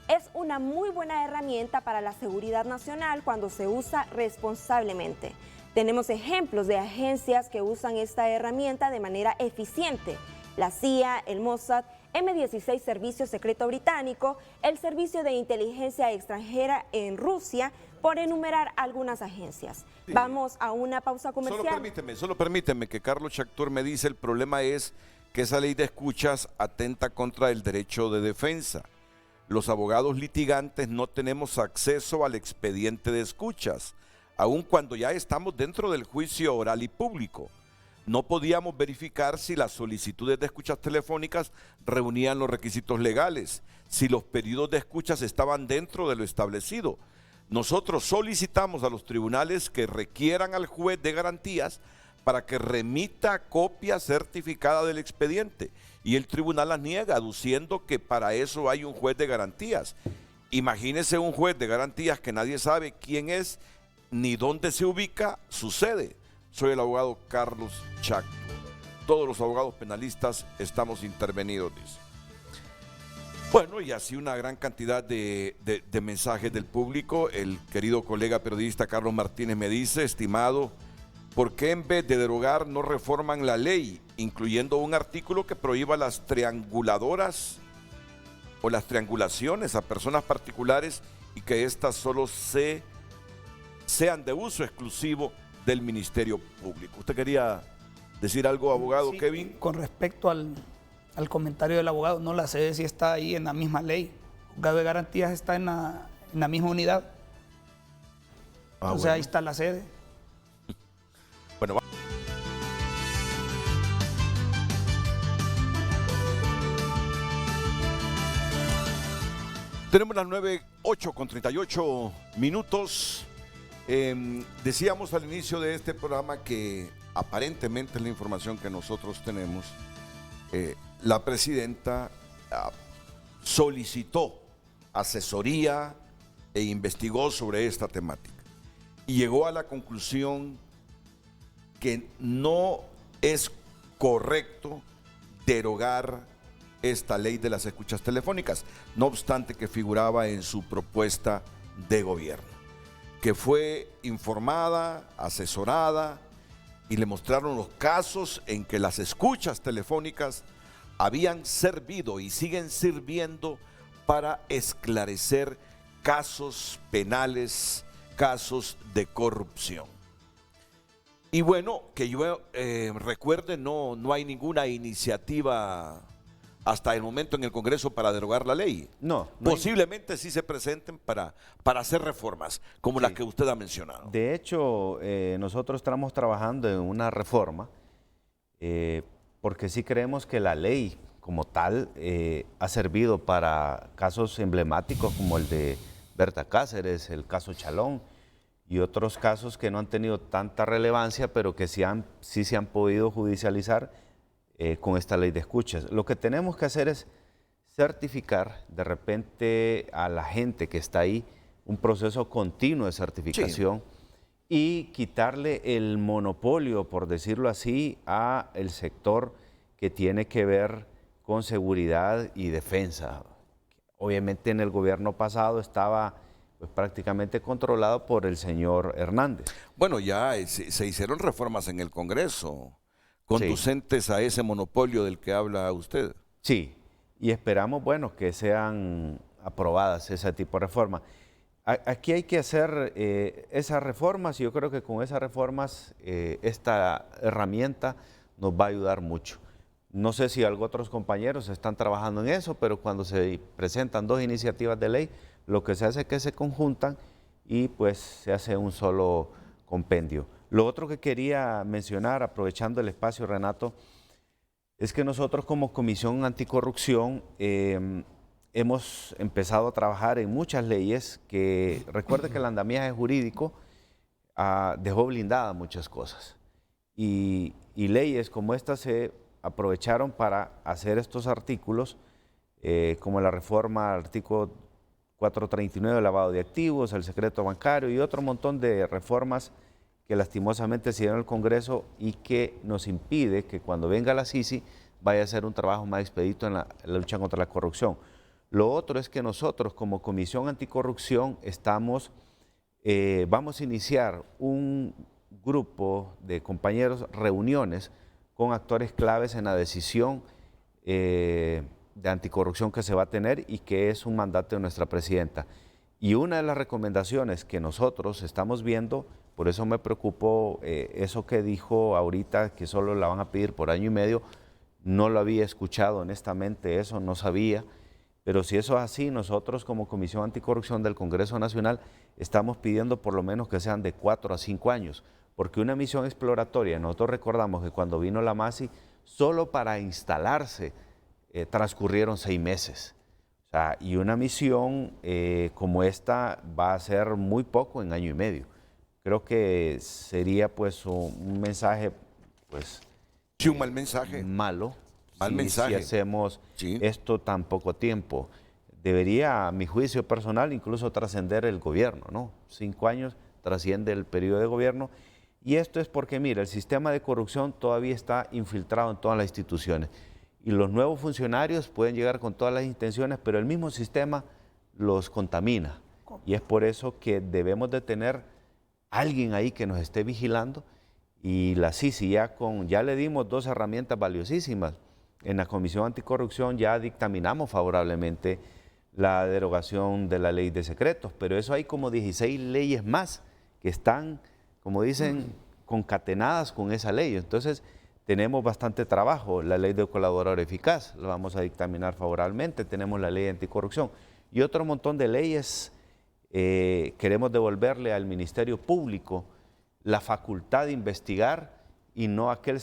es una muy buena herramienta para la seguridad nacional cuando se usa responsablemente. Tenemos ejemplos de agencias que usan esta herramienta de manera eficiente. La CIA, el Mossad, M16 Servicio Secreto Británico, el Servicio de Inteligencia Extranjera en Rusia, por enumerar algunas agencias. Sí. Vamos a una pausa comercial. Solo permíteme que Carlos Chactur me dice, el problema es que esa ley de escuchas atenta contra el derecho de defensa. Los abogados litigantes no tenemos acceso al expediente de escuchas, aun cuando ya estamos dentro del juicio oral y público. No podíamos verificar si las solicitudes de escuchas telefónicas reunían los requisitos legales, si los pedidos de escuchas estaban dentro de lo establecido. Nosotros solicitamos a los tribunales que requieran al juez de garantías para que remita copia certificada del expediente y el tribunal las niega, aduciendo que para eso hay un juez de garantías. Imagínese un juez de garantías que nadie sabe quién es ni dónde se ubica su sede. Soy el abogado Carlos Chactur. Todos los abogados penalistas estamos intervenidos, dice. Bueno, y así una gran cantidad de mensajes del público. El querido colega periodista Carlos Martínez me dice, estimado, ¿por qué en vez de derogar no reforman la ley, incluyendo un artículo que prohíba las trianguladoras o las triangulaciones a personas particulares y que éstas solo sean de uso exclusivo del Ministerio Público? ¿Usted quería decir algo, abogado Sí, Kevin? Con respecto al comentario del abogado, no la sé si está ahí en la misma ley. El juzgado de garantías está en la misma unidad. Entonces ahí está la sede. Bueno, tenemos las 9:08:38. Decíamos al inicio de este programa que aparentemente es la información que nosotros tenemos. La presidenta solicitó asesoría e investigó sobre esta temática y llegó a la conclusión que no es correcto derogar esta ley de las escuchas telefónicas, no obstante que figuraba en su propuesta de gobierno, que fue informada, asesorada y le mostraron los casos en que las escuchas telefónicas habían servido y siguen sirviendo para esclarecer casos penales, casos de corrupción. Y bueno, que yo recuerde, no hay ninguna iniciativa hasta el momento en el Congreso para derogar la ley. No. Posiblemente sí se presenten para hacer reformas, como las que usted ha mencionado. De hecho, nosotros estamos trabajando en una reforma, porque sí creemos que la ley como tal ha servido para casos emblemáticos como el de Berta Cáceres, el caso Chalón y otros casos que no han tenido tanta relevancia, pero que sí se han podido judicializar con esta ley de escuchas. Lo que tenemos que hacer es certificar de repente a la gente que está ahí, un proceso continuo de certificación y quitarle el monopolio, por decirlo así, a el sector que tiene que ver con seguridad y defensa. Obviamente en el gobierno pasado estaba pues, prácticamente controlado por el señor Hernández. Bueno, ya se hicieron reformas en el Congreso conducentes a ese monopolio del que habla usted. Sí, y esperamos, bueno, que sean aprobadas ese tipo de reformas. Aquí hay que hacer esas reformas y yo creo que con esas reformas esta herramienta nos va a ayudar mucho. No sé si otros compañeros están trabajando en eso, pero cuando se presentan dos iniciativas de ley, lo que se hace es que se conjuntan y pues se hace un solo compendio. Lo otro que quería mencionar, aprovechando el espacio, Renato, es que nosotros como Comisión Anticorrupción hemos empezado a trabajar en muchas leyes que, recuerde que el andamiaje jurídico dejó blindadas muchas cosas y leyes como esta se aprovecharon para hacer estos artículos, como la reforma al artículo 439 de lavado de activos, el secreto bancario y otro montón de reformas que lastimosamente se dieron al Congreso y que nos impide que cuando venga la CICI vaya a hacer un trabajo más expedito en la lucha contra la corrupción. Lo otro es que nosotros como Comisión Anticorrupción vamos a iniciar un grupo de compañeros, reuniones con actores claves en la decisión de anticorrupción que se va a tener y que es un mandato de nuestra presidenta. Y una de las recomendaciones que nosotros estamos viendo, por eso me preocupó eso que dijo ahorita, que solo la van a pedir por año y medio, no lo había escuchado honestamente, eso no sabía, pero si eso es así, nosotros como Comisión Anticorrupción del Congreso Nacional estamos pidiendo por lo menos que sean de 4 a 5 años, porque una misión exploratoria, nosotros recordamos que cuando vino la MASI, solo para instalarse transcurrieron 6 meses. O sea, y una misión como esta va a ser muy poco en año y medio. Creo que sería pues un mensaje, pues... Sí, un mal mensaje. Malo. Mal mensaje. Si hacemos esto tan poco tiempo. Debería, a mi juicio personal, incluso trascender el gobierno, ¿no? 5 años trasciende el periodo de gobierno. Y esto es porque, mira, el sistema de corrupción todavía está infiltrado en todas las instituciones. Y los nuevos funcionarios pueden llegar con todas las intenciones, pero el mismo sistema los contamina. Y es por eso que debemos de tener alguien ahí que nos esté vigilando. Y la CICI ya le dimos 2 herramientas valiosísimas. En la Comisión Anticorrupción ya dictaminamos favorablemente la derogación de la ley de secretos, pero eso hay como 16 leyes más que están, como dicen, concatenadas con esa ley. Entonces, tenemos bastante trabajo. La ley de colaborador eficaz la vamos a dictaminar favorablemente. Tenemos la ley de anticorrupción y otro montón de leyes. Queremos devolverle al Ministerio Público la facultad de investigar y no aquel,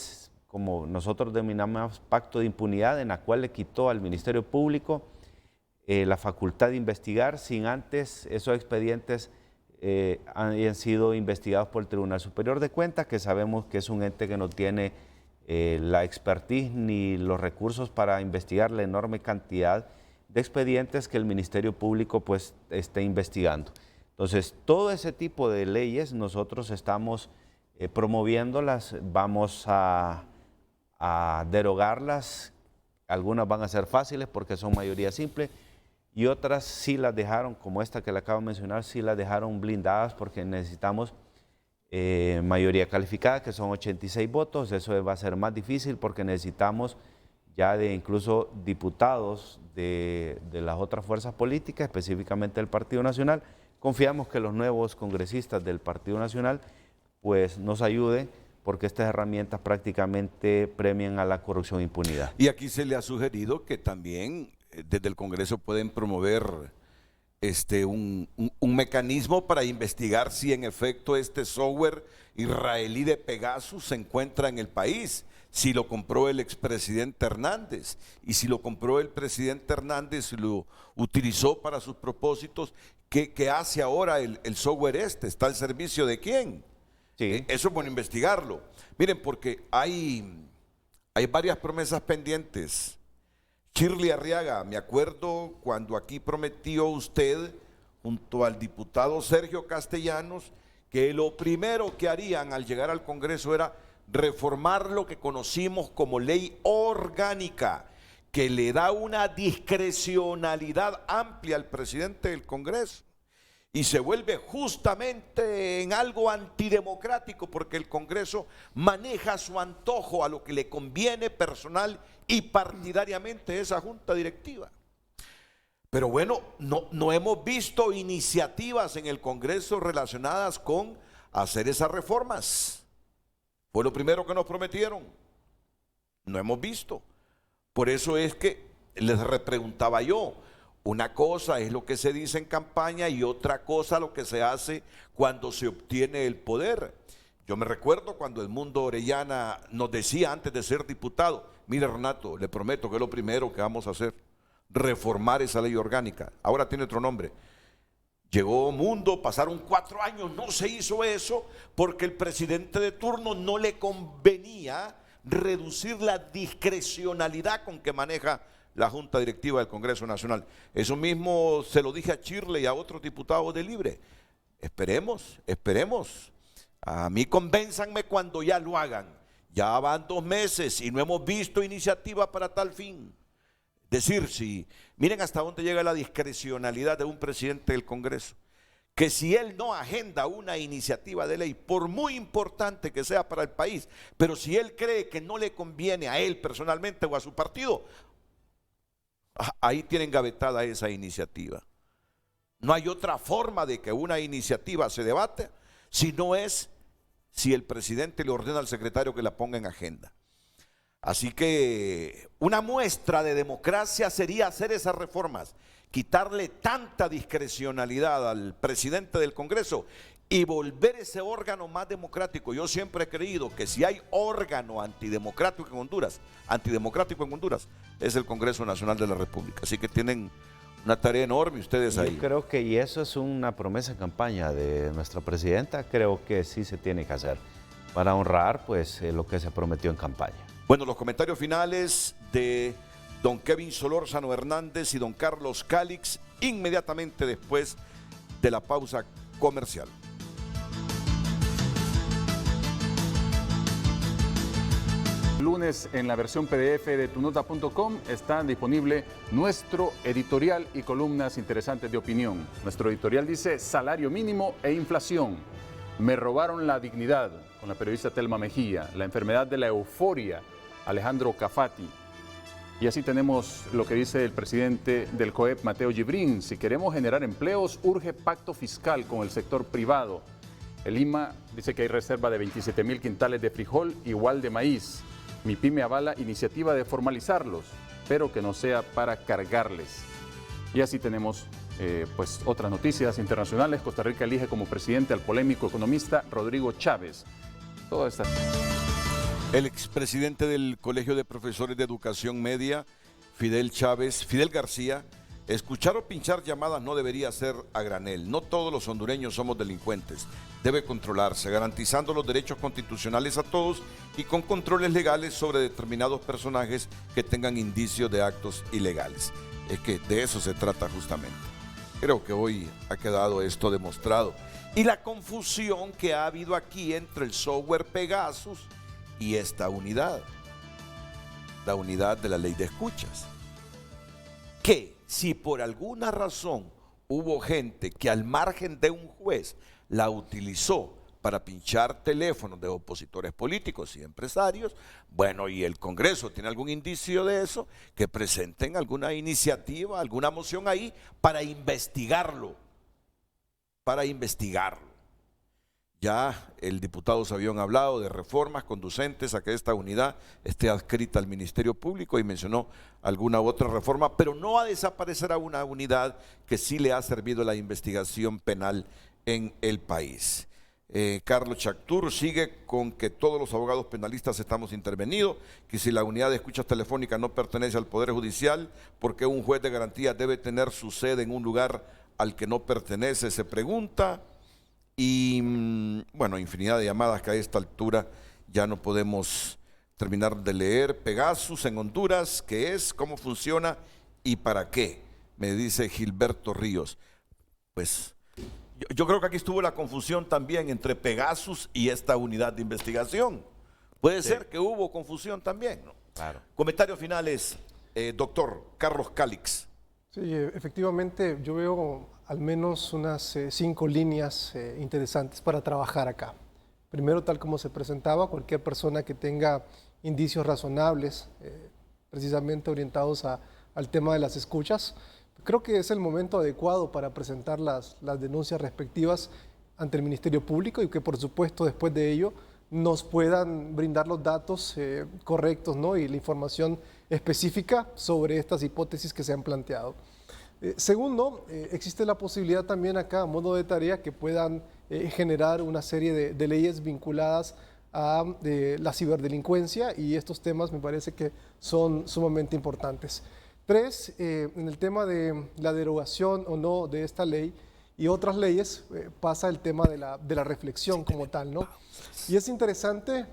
como nosotros denominamos, pacto de impunidad, en la cual le quitó al Ministerio Público la facultad de investigar sin antes esos expedientes hayan sido investigados por el Tribunal Superior de Cuentas, que sabemos que es un ente que no tiene la expertise ni los recursos para investigar la enorme cantidad de expedientes que el Ministerio Público pues esté investigando. Entonces, todo ese tipo de leyes nosotros estamos promoviéndolas, vamos a derogarlas, algunas van a ser fáciles porque son mayoría simple y otras sí las dejaron, como esta que le acabo de mencionar, sí las dejaron blindadas porque necesitamos mayoría calificada, que son 86 votos, eso va a ser más difícil porque necesitamos ya de incluso diputados de las otras fuerzas políticas, específicamente del Partido Nacional. Confiamos que los nuevos congresistas del Partido Nacional pues nos ayuden porque estas herramientas prácticamente premian a la corrupción e impunidad. Y aquí se le ha sugerido que también desde el Congreso pueden promover un mecanismo para investigar si en efecto este software israelí de Pegasus se encuentra en el país, si lo compró el expresidente Hernández, y si lo compró el presidente Hernández y lo utilizó para sus propósitos, ¿qué hace ahora el software ¿Está al servicio de quién? Sí. Eso es bueno investigarlo. Miren, porque hay varias promesas pendientes. Shirley Arriaga, me acuerdo cuando aquí prometió usted, junto al diputado Sergio Castellanos, que lo primero que harían al llegar al Congreso era reformar lo que conocimos como ley orgánica, que le da una discrecionalidad amplia al presidente del Congreso y se vuelve justamente en algo antidemocrático porque el Congreso maneja a su antojo a lo que le conviene personal y partidariamente esa junta directiva. Pero bueno, no hemos visto iniciativas en el Congreso relacionadas con hacer esas reformas. Fue lo primero que nos prometieron. No hemos visto. Por eso es que les repreguntaba yo, una cosa es lo que se dice en campaña y otra cosa lo que se hace cuando se obtiene el poder. Yo me recuerdo cuando Edmundo Orellana nos decía antes de ser diputado, mire Renato, le prometo que es lo primero que vamos a hacer, reformar esa ley orgánica. Ahora tiene otro nombre. Llegó Mundo, pasaron 4 años, no se hizo eso porque el presidente de turno no le convenía reducir la discrecionalidad con que maneja la Junta Directiva del Congreso Nacional. Eso mismo se lo dije a Chirle y a otros diputados de Libre. Esperemos. A mí convénzanme cuando ya lo hagan. Ya van 2 meses y no hemos visto iniciativa para tal fin. Decir, si miren hasta dónde llega la discrecionalidad de un presidente del Congreso, que si él no agenda una iniciativa de ley, por muy importante que sea para el país, pero si él cree que no le conviene a él personalmente o a su partido, ahí tienen gavetada esa iniciativa. No hay otra forma de que una iniciativa se debate si no es si el presidente le ordena al secretario que la ponga en agenda. Así que una muestra de democracia sería hacer esas reformas, quitarle tanta discrecionalidad al presidente del Congreso y volver ese órgano más democrático. Yo siempre he creído que si hay órgano antidemocrático en Honduras, es el Congreso Nacional de la República. Así que tienen una tarea enorme ustedes ahí. Yo creo que, y eso es una promesa en campaña de nuestra presidenta, creo que sí se tiene que hacer para honrar pues lo que se prometió en campaña. Bueno, los comentarios finales de don Kevin Solórzano Hernández y don Carlos Calix inmediatamente después de la pausa comercial. Lunes en la versión PDF de tunota.com está disponible nuestro editorial y columnas interesantes de opinión. Nuestro editorial dice salario mínimo e inflación. Me robaron la dignidad, con la periodista Telma Mejía. La enfermedad de la euforia, Alejandro Cafati. Y así tenemos lo que dice el presidente del COEP, Mateo Gibrín. Si queremos generar empleos, urge pacto fiscal con el sector privado. El IMA dice que hay reserva de 27,000 quintales de frijol, igual de maíz. MIPYME avala iniciativa de formalizarlos, pero que no sea para cargarles. Y así tenemos pues otras noticias internacionales. Costa Rica elige como presidente al polémico economista Rodrigo Chávez. Todas estas... El expresidente del Colegio de Profesores de Educación Media, Fidel García, escuchar o pinchar llamadas no debería ser a granel. No todos los hondureños somos delincuentes. Debe controlarse, garantizando los derechos constitucionales a todos y con controles legales sobre determinados personajes que tengan indicios de actos ilegales. Es que de eso se trata justamente. Creo que hoy ha quedado esto demostrado. Y la confusión que ha habido aquí entre el software Pegasus y esta unidad, la unidad de la ley de escuchas, que si por alguna razón hubo gente que al margen de un juez la utilizó para pinchar teléfonos de opositores políticos y empresarios, bueno, y el Congreso tiene algún indicio de eso, que presenten alguna iniciativa, alguna moción ahí para investigarlo, Ya el diputado Sabión ha hablado de reformas conducentes a que esta unidad esté adscrita al Ministerio Público y mencionó alguna otra reforma, pero no a desaparecer a una unidad que sí le ha servido a la investigación penal en el país. Carlos Chactur sigue con que todos los abogados penalistas estamos intervenidos, que si la unidad de escuchas telefónicas no pertenece al Poder Judicial, ¿por qué un juez de garantía debe tener su sede en un lugar al que no pertenece? Se pregunta. Y bueno, infinidad de llamadas que a esta altura ya no podemos terminar de leer. Pegasus en Honduras, ¿qué es? ¿Cómo funciona? ¿Y para qué? Me dice Gilberto Ríos. Pues yo creo que aquí estuvo la confusión también entre Pegasus y esta unidad de investigación. Puede ser que hubo confusión también, ¿no? Claro. Comentarios finales, doctor Carlos Calix. Sí, efectivamente yo veo al menos unas 5 líneas interesantes para trabajar acá. Primero, tal como se presentaba, cualquier persona que tenga indicios razonables, precisamente orientados al tema de las escuchas, Creo que es el momento adecuado para presentar las denuncias respectivas ante el Ministerio Público y que por supuesto después de ello nos puedan brindar los datos correctos, ¿no? Y la información específica sobre estas hipótesis que se han planteado. Segundo, existe la posibilidad también acá, a modo de tarea, que puedan generar una serie de leyes vinculadas a la ciberdelincuencia, y estos temas me parece que son sumamente importantes. Tres, en el tema de la derogación o no de esta ley y otras leyes, pasa el tema de la reflexión como tal, ¿no? Y es interesante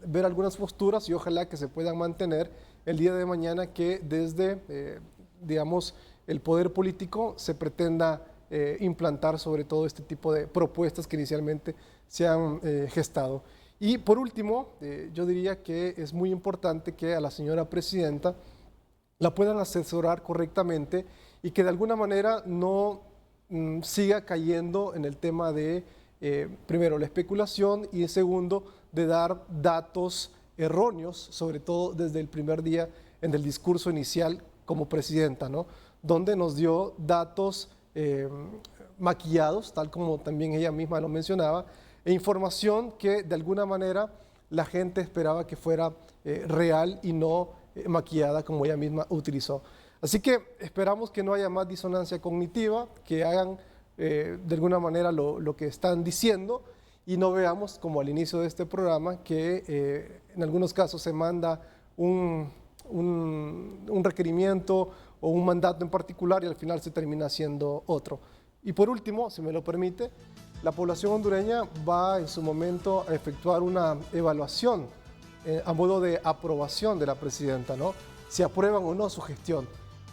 ver algunas posturas y ojalá que se puedan mantener el día de mañana, que desde, digamos, el poder político se pretenda implantar sobre todo este tipo de propuestas que inicialmente se han gestado. Y por último, yo diría que es muy importante que a la señora presidenta la puedan asesorar correctamente y que de alguna manera no siga cayendo en el tema de, primero, la especulación y segundo, de dar datos erróneos, sobre todo desde el primer día en el discurso inicial como presidenta, ¿no? Donde nos dio datos maquillados, tal como también ella misma lo mencionaba, e información que de alguna manera la gente esperaba que fuera real y no maquillada como ella misma utilizó. Así que esperamos que no haya más disonancia cognitiva, que hagan de alguna manera lo que están diciendo y no veamos, como al inicio de este programa, que en algunos casos se manda un requerimiento o un mandato en particular y al final se termina haciendo otro. Y por último, si me lo permite, la población hondureña va en su momento a efectuar una evaluación a modo de aprobación de la presidenta, ¿no? Si aprueban o no su gestión.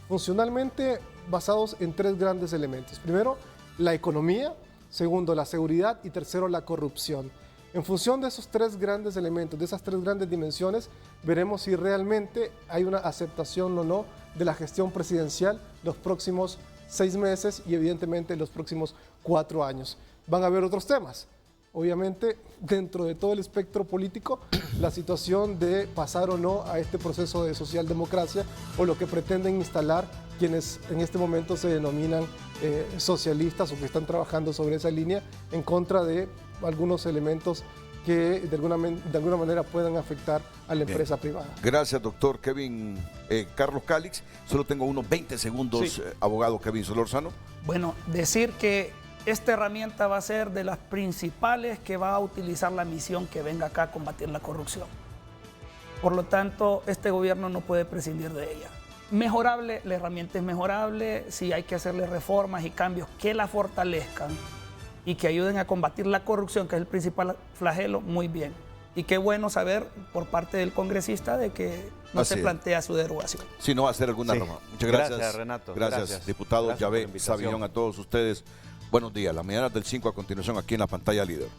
Funcionalmente basados en tres grandes elementos. Primero, la economía. Segundo, la seguridad. Y tercero, la corrupción. En función de esos tres grandes elementos, de esas tres grandes dimensiones, veremos si realmente hay una aceptación o no de la gestión presidencial los próximos 6 meses y evidentemente los próximos 4 años. Van a haber otros temas. Obviamente, dentro de todo el espectro político, la situación de pasar o no a este proceso de socialdemocracia o lo que pretenden instalar quienes en este momento se denominan socialistas o que están trabajando sobre esa línea en contra de algunos elementos que de alguna manera puedan afectar a la empresa privada. Gracias, doctor Kevin Carlos Calix. Solo tengo unos 20 segundos, sí. Abogado Kevin Solórzano. Bueno, decir que esta herramienta va a ser de las principales que va a utilizar la misión que venga acá a combatir la corrupción. Por lo tanto, este gobierno no puede prescindir de ella. Mejorable, la herramienta es mejorable, si hay que hacerle reformas y cambios que la fortalezcan y que ayuden a combatir la corrupción, que es el principal flagelo, muy bien. Y qué bueno saber por parte del congresista de que no se plantea su derogación. Si no va a hacer alguna reforma. Muchas gracias. Gracias, Renato. Gracias, diputado Yahvé Savillón, a todos ustedes. Buenos días. Las mañanas del 5 a continuación aquí en la pantalla líder.